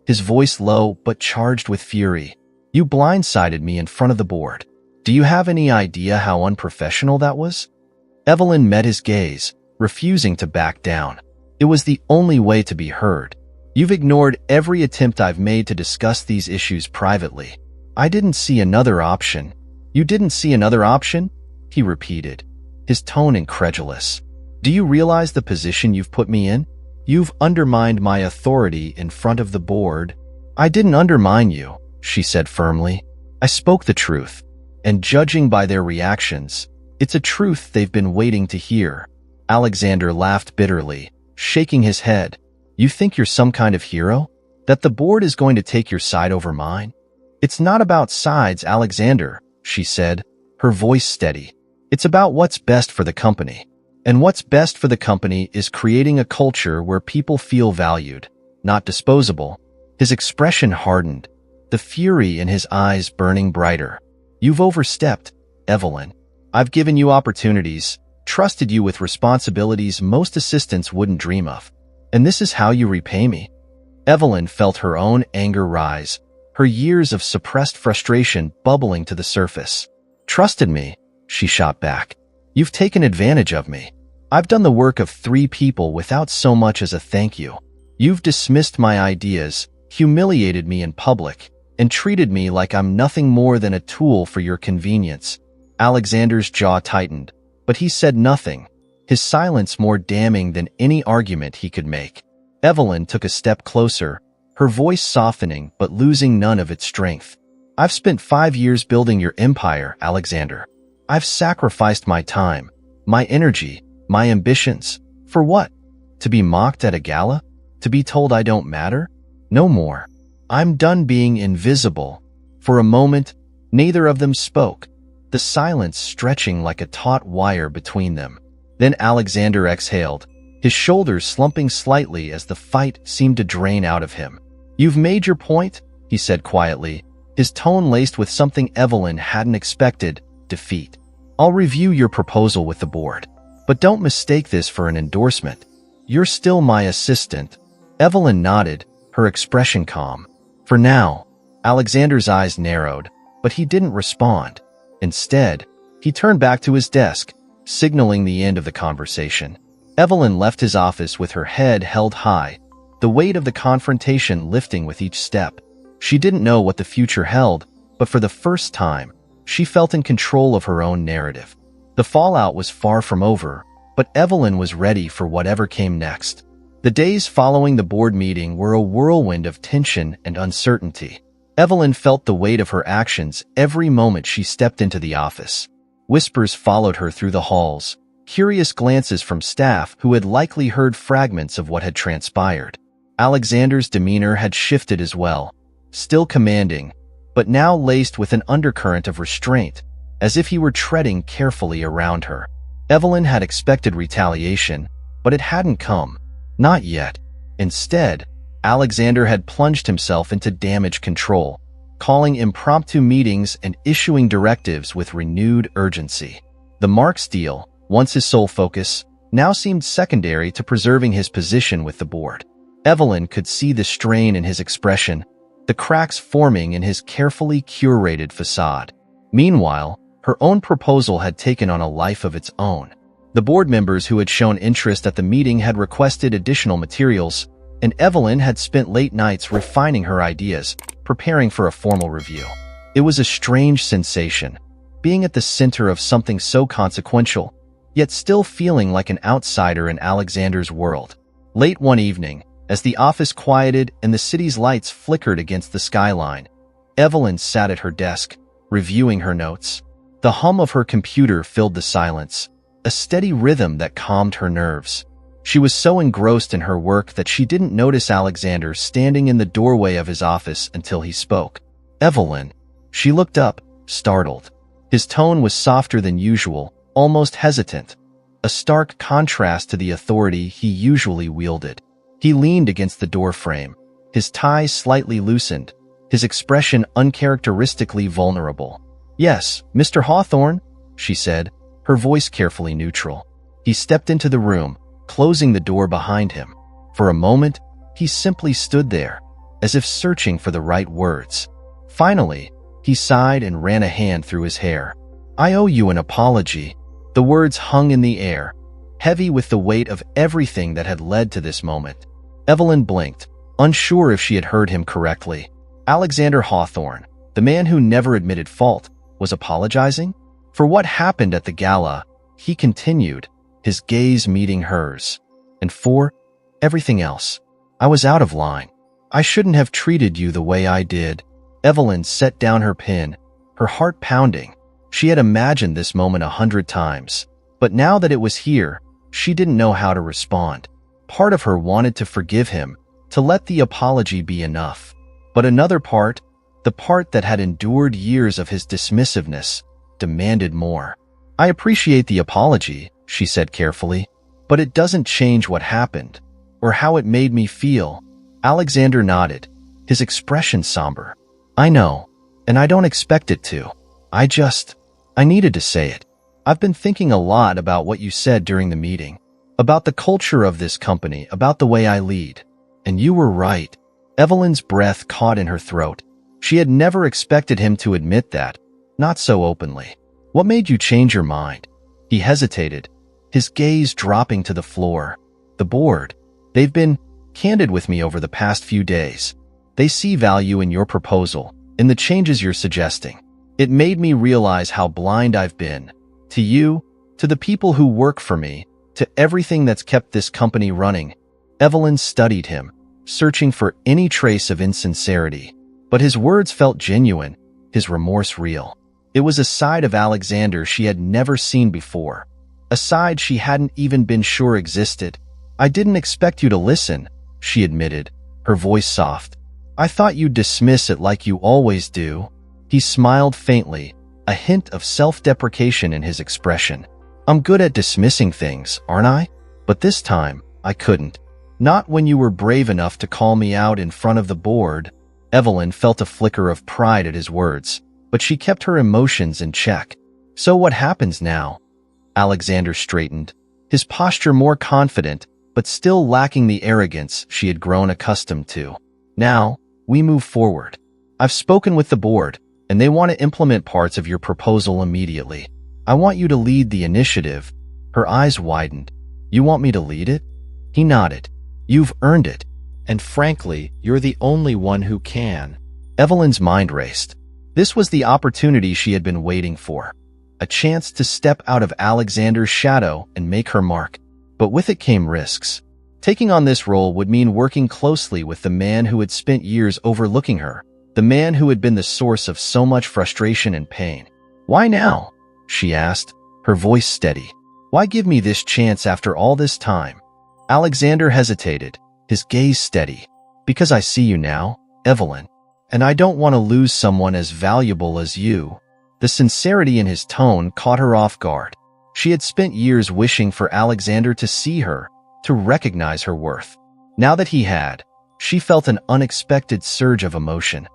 S1: his voice low but charged with fury. "You blindsided me in front of the board. Do you have any idea how unprofessional that was?" Evelyn met his gaze, refusing to back down. It was the only way to be heard. "You've ignored every attempt I've made to discuss these issues privately. I didn't see another option." "You didn't see another option?" he repeated, his tone incredulous. "Do you realize the position you've put me in? You've undermined my authority in front of the board." "I didn't undermine you," she said firmly. "I spoke the truth, and judging by their reactions, it's a truth they've been waiting to hear." Alexander laughed bitterly, shaking his head. "You think you're some kind of hero? That the board is going to take your side over mine?" "It's not about sides, Alexander," she said, her voice steady. "It's about what's best for the company. And what's best for the company is creating a culture where people feel valued, not disposable." His expression hardened, the fury in his eyes burning brighter. "You've overstepped, Evelyn. I've given you opportunities, trusted you with responsibilities most assistants wouldn't dream of. And this is how you repay me?" Evelyn felt her own anger rise, her years of suppressed frustration bubbling to the surface. "Trusted me," she shot back. "You've taken advantage of me. I've done the work of 3 people without so much as a thank you. You've dismissed my ideas, humiliated me in public, and treated me like I'm nothing more than a tool for your convenience." Alexander's jaw tightened, but he said nothing, his silence more damning than any argument he could make. Evelyn took a step closer, her voice softening but losing none of its strength. "I've spent 5 years building your empire, Alexander. I've sacrificed my time, my energy, my ambitions. For what? To be mocked at a gala? To be told I don't matter? No more. I'm done being invisible." For a moment, neither of them spoke, the silence stretching like a taut wire between them. Then Alexander exhaled, his shoulders slumping slightly as the fight seemed to drain out of him. "You've made your point," he said quietly, his tone laced with something Evelyn hadn't expected, defeat. "I'll review your proposal with the board. But don't mistake this for an endorsement. You're still my assistant." Evelyn nodded, her expression calm. "For now." Alexander's eyes narrowed, but he didn't respond. Instead, he turned back to his desk, signaling the end of the conversation. Evelyn left his office with her head held high, the weight of the confrontation lifting with each step. She didn't know what the future held, but for the first time, she felt in control of her own narrative. The fallout was far from over, but Evelyn was ready for whatever came next. The days following the board meeting were a whirlwind of tension and uncertainty. Evelyn felt the weight of her actions every moment she stepped into the office. Whispers followed her through the halls, curious glances from staff who had likely heard fragments of what had transpired. Alexander's demeanor had shifted as well, still commanding, but now laced with an undercurrent of restraint, as if he were treading carefully around her. Evelyn had expected retaliation, but it hadn't come. Not yet. Instead, Alexander had plunged himself into damage control, calling impromptu meetings and issuing directives with renewed urgency. The Marks deal, once his sole focus, now seemed secondary to preserving his position with the board. Evelyn could see the strain in his expression, the cracks forming in his carefully curated facade. Meanwhile, her own proposal had taken on a life of its own. The board members who had shown interest at the meeting had requested additional materials, and Evelyn had spent late nights refining her ideas, preparing for a formal review. It was a strange sensation, being at the center of something so consequential, yet still feeling like an outsider in Alexander's world. Late one evening, as the office quieted and the city's lights flickered against the skyline, Evelyn sat at her desk, reviewing her notes. The hum of her computer filled the silence, a steady rhythm that calmed her nerves. She was so engrossed in her work that she didn't notice Alexander standing in the doorway of his office until he spoke. "Evelyn." She looked up, startled. His tone was softer than usual, almost hesitant, a stark contrast to the authority he usually wielded. He leaned against the doorframe, his tie slightly loosened, his expression uncharacteristically vulnerable. "Yes, Mr. Hawthorne," she said, her voice carefully neutral. He stepped into the room, closing the door behind him. For a moment, he simply stood there, as if searching for the right words. Finally, he sighed and ran a hand through his hair. "I owe you an apology." The words hung in the air, heavy with the weight of everything that had led to this moment. Evelyn blinked, unsure if she had heard him correctly. Alexander Hawthorne, the man who never admitted fault, was apologizing? For what happened at the gala, he continued, his gaze meeting hers. "And for everything else, I was out of line. I shouldn't have treated you the way I did." Evelyn set down her pen, her heart pounding. She had imagined this moment 100 times, but now that it was here, she didn't know how to respond. Part of her wanted to forgive him, to let the apology be enough. But another part, the part that had endured years of his dismissiveness, demanded more. "I appreciate the apology," she said carefully, "but it doesn't change what happened, or how it made me feel." Alexander nodded, his expression somber. "I know, and I don't expect it to. I needed to say it. I've been thinking a lot about what you said during the meeting, about the culture of this company, about the way I lead. And you were right." Evelyn's breath caught in her throat. She had never expected him to admit that, not so openly. "What made you change your mind?" He hesitated, his gaze dropping to the floor. "The board. They've been candid with me over the past few days. They see value in your proposal, in the changes you're suggesting. It made me realize how blind I've been. To you, to the people who work for me, to everything that's kept this company running." Evelyn studied him, searching for any trace of insincerity. But his words felt genuine, his remorse real. It was a side of Alexander she had never seen before, a side she hadn't even been sure existed. "I didn't expect you to listen," she admitted, her voice soft. "I thought you'd dismiss it like you always do." He smiled faintly, a hint of self-deprecation in his expression. "I'm good at dismissing things, aren't I? But this time, I couldn't. Not when you were brave enough to call me out in front of the board." Evelyn felt a flicker of pride at his words, but she kept her emotions in check. "So what happens now?" Alexander straightened, his posture more confident, but still lacking the arrogance she had grown accustomed to. "Now, we move forward. I've spoken with the board, and they want to implement parts of your proposal immediately. I want you to lead the initiative." Her eyes widened. "You want me to lead it?" He nodded. "You've earned it. And frankly, you're the only one who can." Evelyn's mind raced. This was the opportunity she had been waiting for. A chance to step out of Alexander's shadow and make her mark. But with it came risks. Taking on this role would mean working closely with the man who had spent years overlooking her, the man who had been the source of so much frustration and pain. "Why now?" she asked, her voice steady. "Why give me this chance after all this time?" Alexander hesitated, his gaze steady. "Because I see you now, Evelyn, and I don't want to lose someone as valuable as you." The sincerity in his tone caught her off guard. She had spent years wishing for Alexander to see her, to recognize her worth. Now that he had, she felt an unexpected surge of emotion.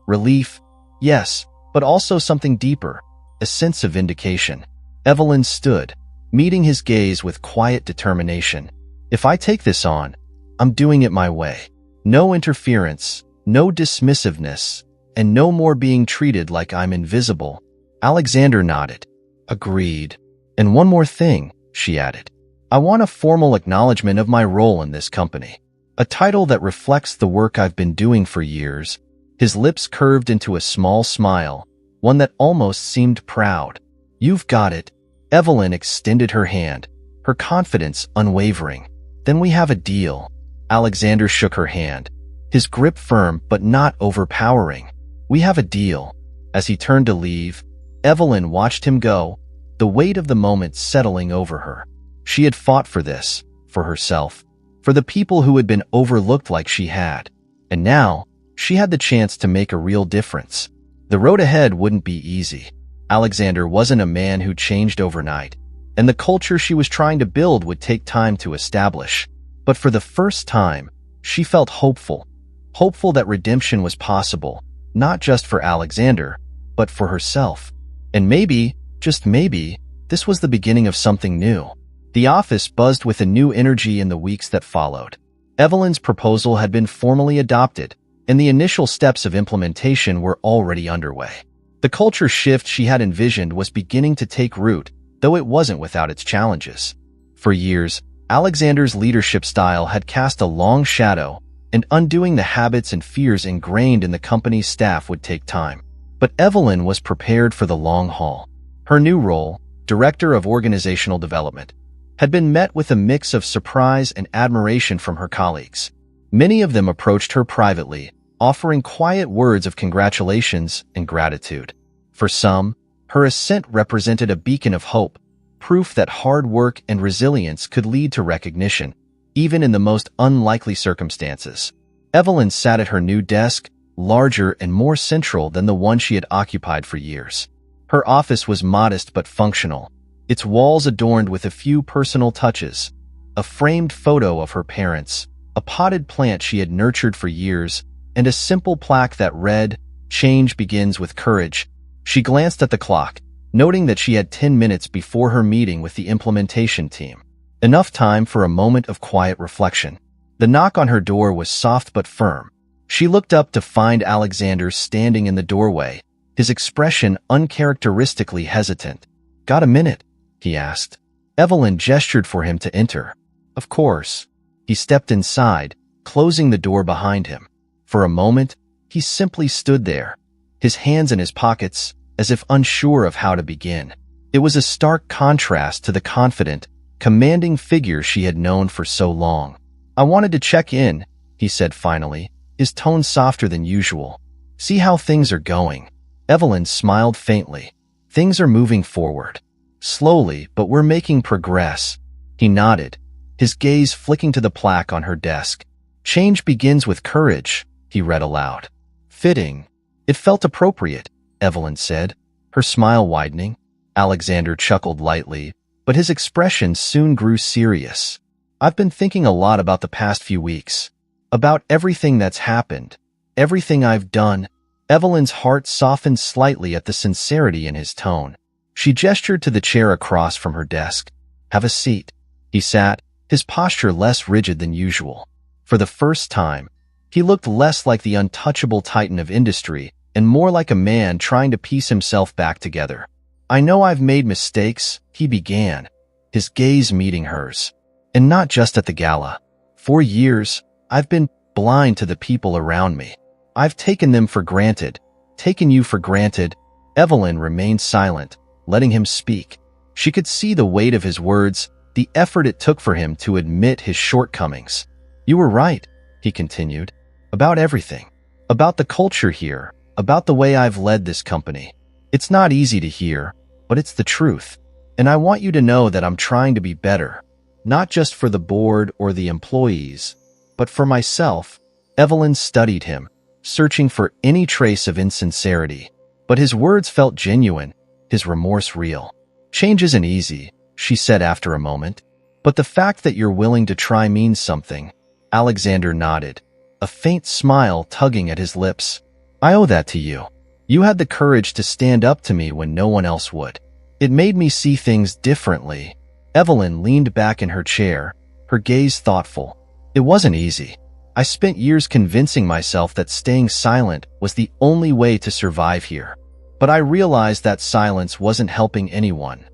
S1: Relief, yes, but also something deeper, a sense of vindication. Evelyn stood, meeting his gaze with quiet determination. "If I take this on, I'm doing it my way. No interference, no dismissiveness, and no more being treated like I'm invisible." Alexander nodded. "Agreed. And one more thing," she added. "I want a formal acknowledgement of my role in this company. A title that reflects the work I've been doing for years." His lips curved into a small smile, one that almost seemed proud. "You've got it." Evelyn extended her hand, her confidence unwavering. "Then we have a deal." Alexander shook her hand, his grip firm but not overpowering. "We have a deal." As he turned to leave, Evelyn watched him go, the weight of the moment settling over her. She had fought for this, for herself, for the people who had been overlooked like she had. And now, she had the chance to make a real difference. The road ahead wouldn't be easy. Alexander wasn't a man who changed overnight, and the culture she was trying to build would take time to establish. But for the first time, she felt hopeful. Hopeful that redemption was possible, not just for Alexander, but for herself. And maybe, just maybe, this was the beginning of something new. The office buzzed with a new energy in the weeks that followed. Evelyn's proposal had been formally adopted, and the initial steps of implementation were already underway. The culture shift she had envisioned was beginning to take root, though it wasn't without its challenges. For years, Alexander's leadership style had cast a long shadow, and undoing the habits and fears ingrained in the company's staff would take time. But Evelyn was prepared for the long haul. Her new role, Director of Organizational Development, had been met with a mix of surprise and admiration from her colleagues. Many of them approached her privately, offering quiet words of congratulations and gratitude. For some, her ascent represented a beacon of hope, proof that hard work and resilience could lead to recognition, even in the most unlikely circumstances. Evelyn sat at her new desk, larger and more central than the one she had occupied for years. Her office was modest but functional, its walls adorned with a few personal touches, a framed photo of her parents, a potted plant she had nurtured for years, and a simple plaque that read, "Change begins with courage." She glanced at the clock, noting that she had 10 minutes before her meeting with the implementation team. Enough time for a moment of quiet reflection. The knock on her door was soft but firm. She looked up to find Alexander standing in the doorway, his expression uncharacteristically hesitant. "Got a minute?" he asked. Evelyn gestured for him to enter. "Of course." He stepped inside, closing the door behind him. For a moment, he simply stood there, his hands in his pockets, as if unsure of how to begin. It was a stark contrast to the confident, commanding figure she had known for so long. "I wanted to check in," he said finally, his tone softer than usual. "See how things are going." Evelyn smiled faintly. "Things are moving forward. Slowly, but we're making progress." He nodded, his gaze flicking to the plaque on her desk. "Change begins with courage," he read aloud. "Fitting." "It felt appropriate," Evelyn said, her smile widening. Alexander chuckled lightly, but his expression soon grew serious. "I've been thinking a lot about the past few weeks. About everything that's happened. Everything I've done." Evelyn's heart softened slightly at the sincerity in his tone. She gestured to the chair across from her desk. "Have a seat." He sat, his posture less rigid than usual. For the first time, he looked less like the untouchable titan of industry and more like a man trying to piece himself back together. "I know I've made mistakes," he began, his gaze meeting hers. "And not just at the gala. For years, I've been blind to the people around me. I've taken them for granted, taken you for granted." Evelyn remained silent, letting him speak. She could see the weight of his words, the effort it took for him to admit his shortcomings. "You were right," he continued, "about everything. About the culture here, about the way I've led this company. It's not easy to hear, but it's the truth. And I want you to know that I'm trying to be better, not just for the board or the employees, but for myself." Evelyn studied him, searching for any trace of insincerity. But his words felt genuine, his remorse real. "Change isn't easy," she said after a moment. "But the fact that you're willing to try means something." Alexander nodded, a faint smile tugging at his lips. "I owe that to you. You had the courage to stand up to me when no one else would. It made me see things differently." Evelyn leaned back in her chair, her gaze thoughtful. It wasn't easy. I spent years convincing myself that staying silent was the only way to survive here. But I realized that silence wasn't helping anyone.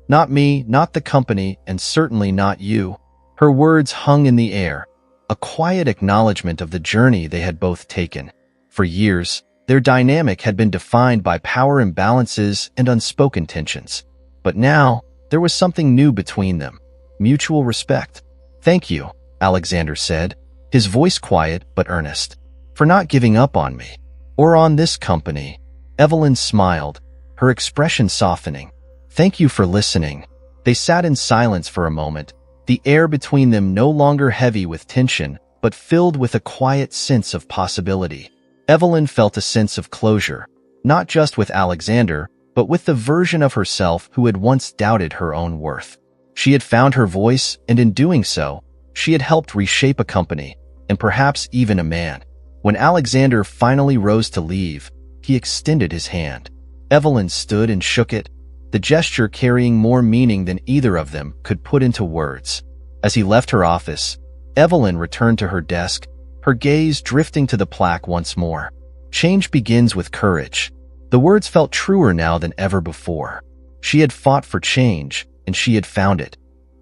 S1: Not me, not the company, and certainly not you. Her words hung in the air, a quiet acknowledgement of the journey they had both taken. For years, their dynamic had been defined by power imbalances and unspoken tensions. But now, there was something new between them, mutual respect. "Thank you," Alexander said, his voice quiet but earnest, "for not giving up on me. Or on this company." Evelyn smiled, her expression softening. "Thank you for listening." They sat in silence for a moment, the air between them no longer heavy with tension, but filled with a quiet sense of possibility. Evelyn felt a sense of closure, not just with Alexander, but with the version of herself who had once doubted her own worth. She had found her voice, and in doing so, she had helped reshape a company, and perhaps even a man. When Alexander finally rose to leave, he extended his hand. Evelyn stood and shook it, the gesture carrying more meaning than either of them could put into words. As he left her office, Evelyn returned to her desk, her gaze drifting to the plaque once more. "Change begins with courage." The words felt truer now than ever before. She had fought for change, and she had found it.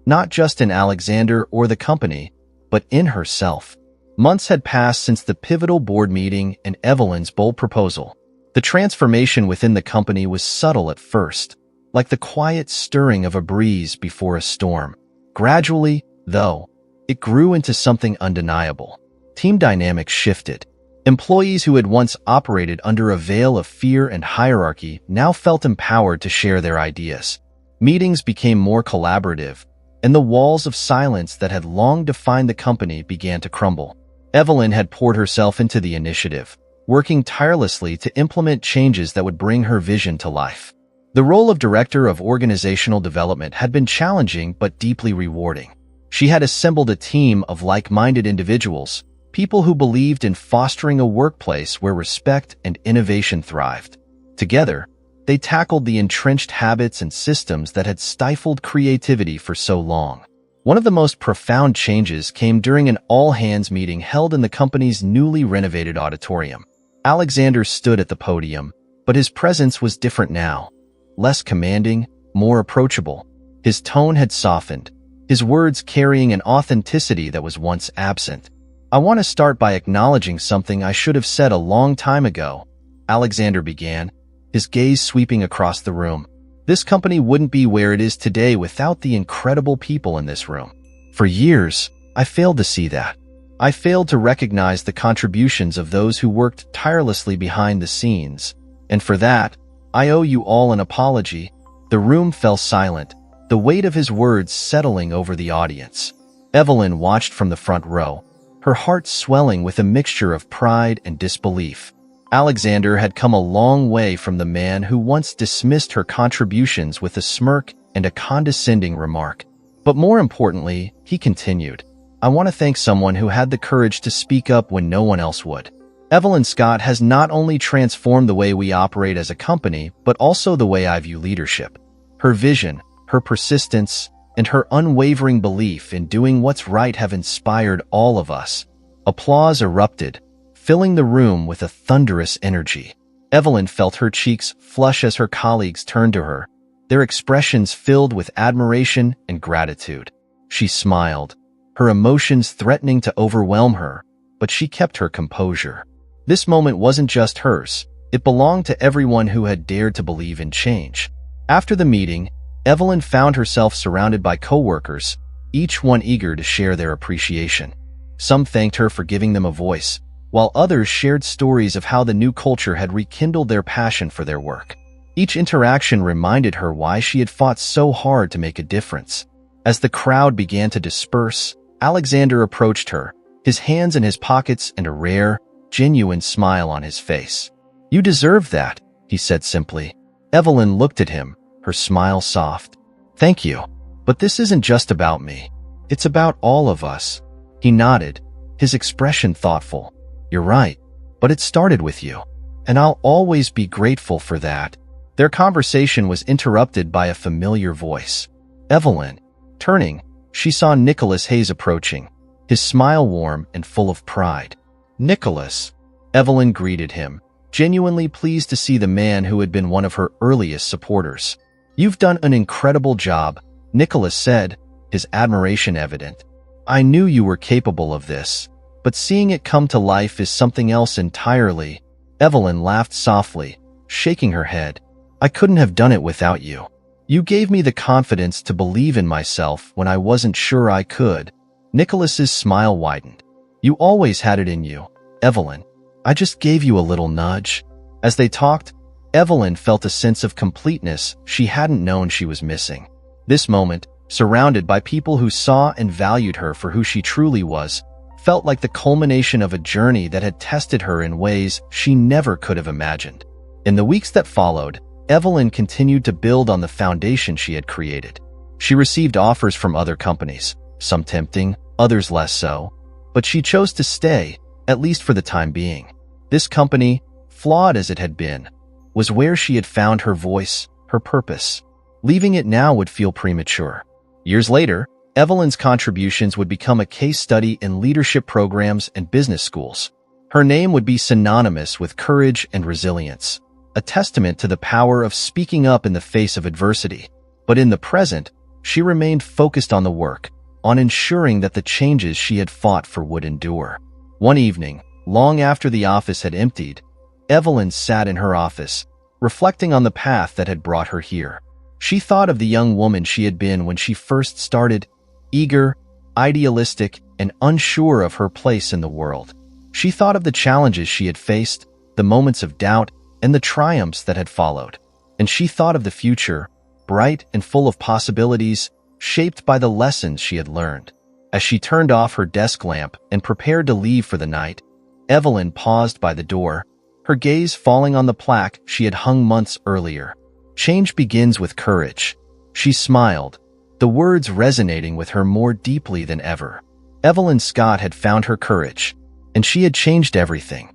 S1: Not just in Alexander or the company, but in herself. Months had passed since the pivotal board meeting and Evelyn's bold proposal. The transformation within the company was subtle at first, like the quiet stirring of a breeze before a storm. Gradually, though, it grew into something undeniable. Team dynamics shifted. Employees who had once operated under a veil of fear and hierarchy now felt empowered to share their ideas. Meetings became more collaborative, and the walls of silence that had long defined the company began to crumble. Evelyn had poured herself into the initiative, working tirelessly to implement changes that would bring her vision to life. The role of Director of Organizational Development had been challenging but deeply rewarding. She had assembled a team of like-minded individuals, people who believed in fostering a workplace where respect and innovation thrived. Together, they tackled the entrenched habits and systems that had stifled creativity for so long. One of the most profound changes came during an all-hands meeting held in the company's newly renovated auditorium. Alexander stood at the podium, but his presence was different now. Less commanding, more approachable. His tone had softened, his words carrying an authenticity that was once absent. "I want to start by acknowledging something I should have said a long time ago," Alexander began, his gaze sweeping across the room. "This company wouldn't be where it is today without the incredible people in this room. For years, I failed to see that. I failed to recognize the contributions of those who worked tirelessly behind the scenes. And for that, I owe you all an apology." The room fell silent, the weight of his words settling over the audience. Evelyn watched from the front row, her heart swelling with a mixture of pride and disbelief. Alexander had come a long way from the man who once dismissed her contributions with a smirk and a condescending remark. But more importantly, he continued, "I want to thank someone who had the courage to speak up when no one else would. Evelyn Scott has not only transformed the way we operate as a company, but also the way I view leadership. Her vision, her persistence, and her unwavering belief in doing what's right have inspired all of us." Applause erupted, filling the room with a thunderous energy. Evelyn felt her cheeks flush as her colleagues turned to her, their expressions filled with admiration and gratitude. She smiled, her emotions threatening to overwhelm her, but she kept her composure. This moment wasn't just hers. It belonged to everyone who had dared to believe in change. After the meeting, Evelyn found herself surrounded by coworkers, each one eager to share their appreciation. Some thanked her for giving them a voice, while others shared stories of how the new culture had rekindled their passion for their work. Each interaction reminded her why she had fought so hard to make a difference. As the crowd began to disperse, Alexander approached her, his hands in his pockets and a rare, genuine smile on his face. "You deserve that," he said simply. Evelyn looked at him, her smile soft. "Thank you. But this isn't just about me. It's about all of us." He nodded, his expression thoughtful. "You're right, but it started with you, and I'll always be grateful for that." Their conversation was interrupted by a familiar voice. "Evelyn, Turning, she saw Nicholas Hayes approaching, his smile warm and full of pride. "Nicholas," Evelyn greeted him, genuinely pleased to see the man who had been one of her earliest supporters. "You've done an incredible job," Nicholas said, his admiration evident. "I knew you were capable of this, but seeing it come to life is something else entirely." Evelyn laughed softly, shaking her head. "I couldn't have done it without you. You gave me the confidence to believe in myself when I wasn't sure I could." Nicholas's smile widened. "You always had it in you, Evelyn. I just gave you a little nudge." As they talked, Evelyn felt a sense of completeness she hadn't known she was missing. This moment, surrounded by people who saw and valued her for who she truly was, felt like the culmination of a journey that had tested her in ways she never could have imagined. In the weeks that followed, Evelyn continued to build on the foundation she had created. She received offers from other companies, some tempting, others less so, but she chose to stay, at least for the time being. This company, flawed as it had been, was where she had found her voice, her purpose. Leaving it now would feel premature. Years later, Evelyn's contributions would become a case study in leadership programs and business schools. Her name would be synonymous with courage and resilience, a testament to the power of speaking up in the face of adversity. But in the present, she remained focused on the work, on ensuring that the changes she had fought for would endure. One evening, long after the office had emptied, Evelyn sat in her office, reflecting on the path that had brought her here. She thought of the young woman she had been when she first started, eager, idealistic, and unsure of her place in the world. She thought of the challenges she had faced, the moments of doubt, and the triumphs that had followed. And she thought of the future, bright and full of possibilities, shaped by the lessons she had learned. As she turned off her desk lamp and prepared to leave for the night, Evelyn paused by the door, her gaze falling on the plaque she had hung months earlier. "Change begins with courage." She smiled, the words resonating with her more deeply than ever. Evelyn Scott had found her courage, and she had changed everything.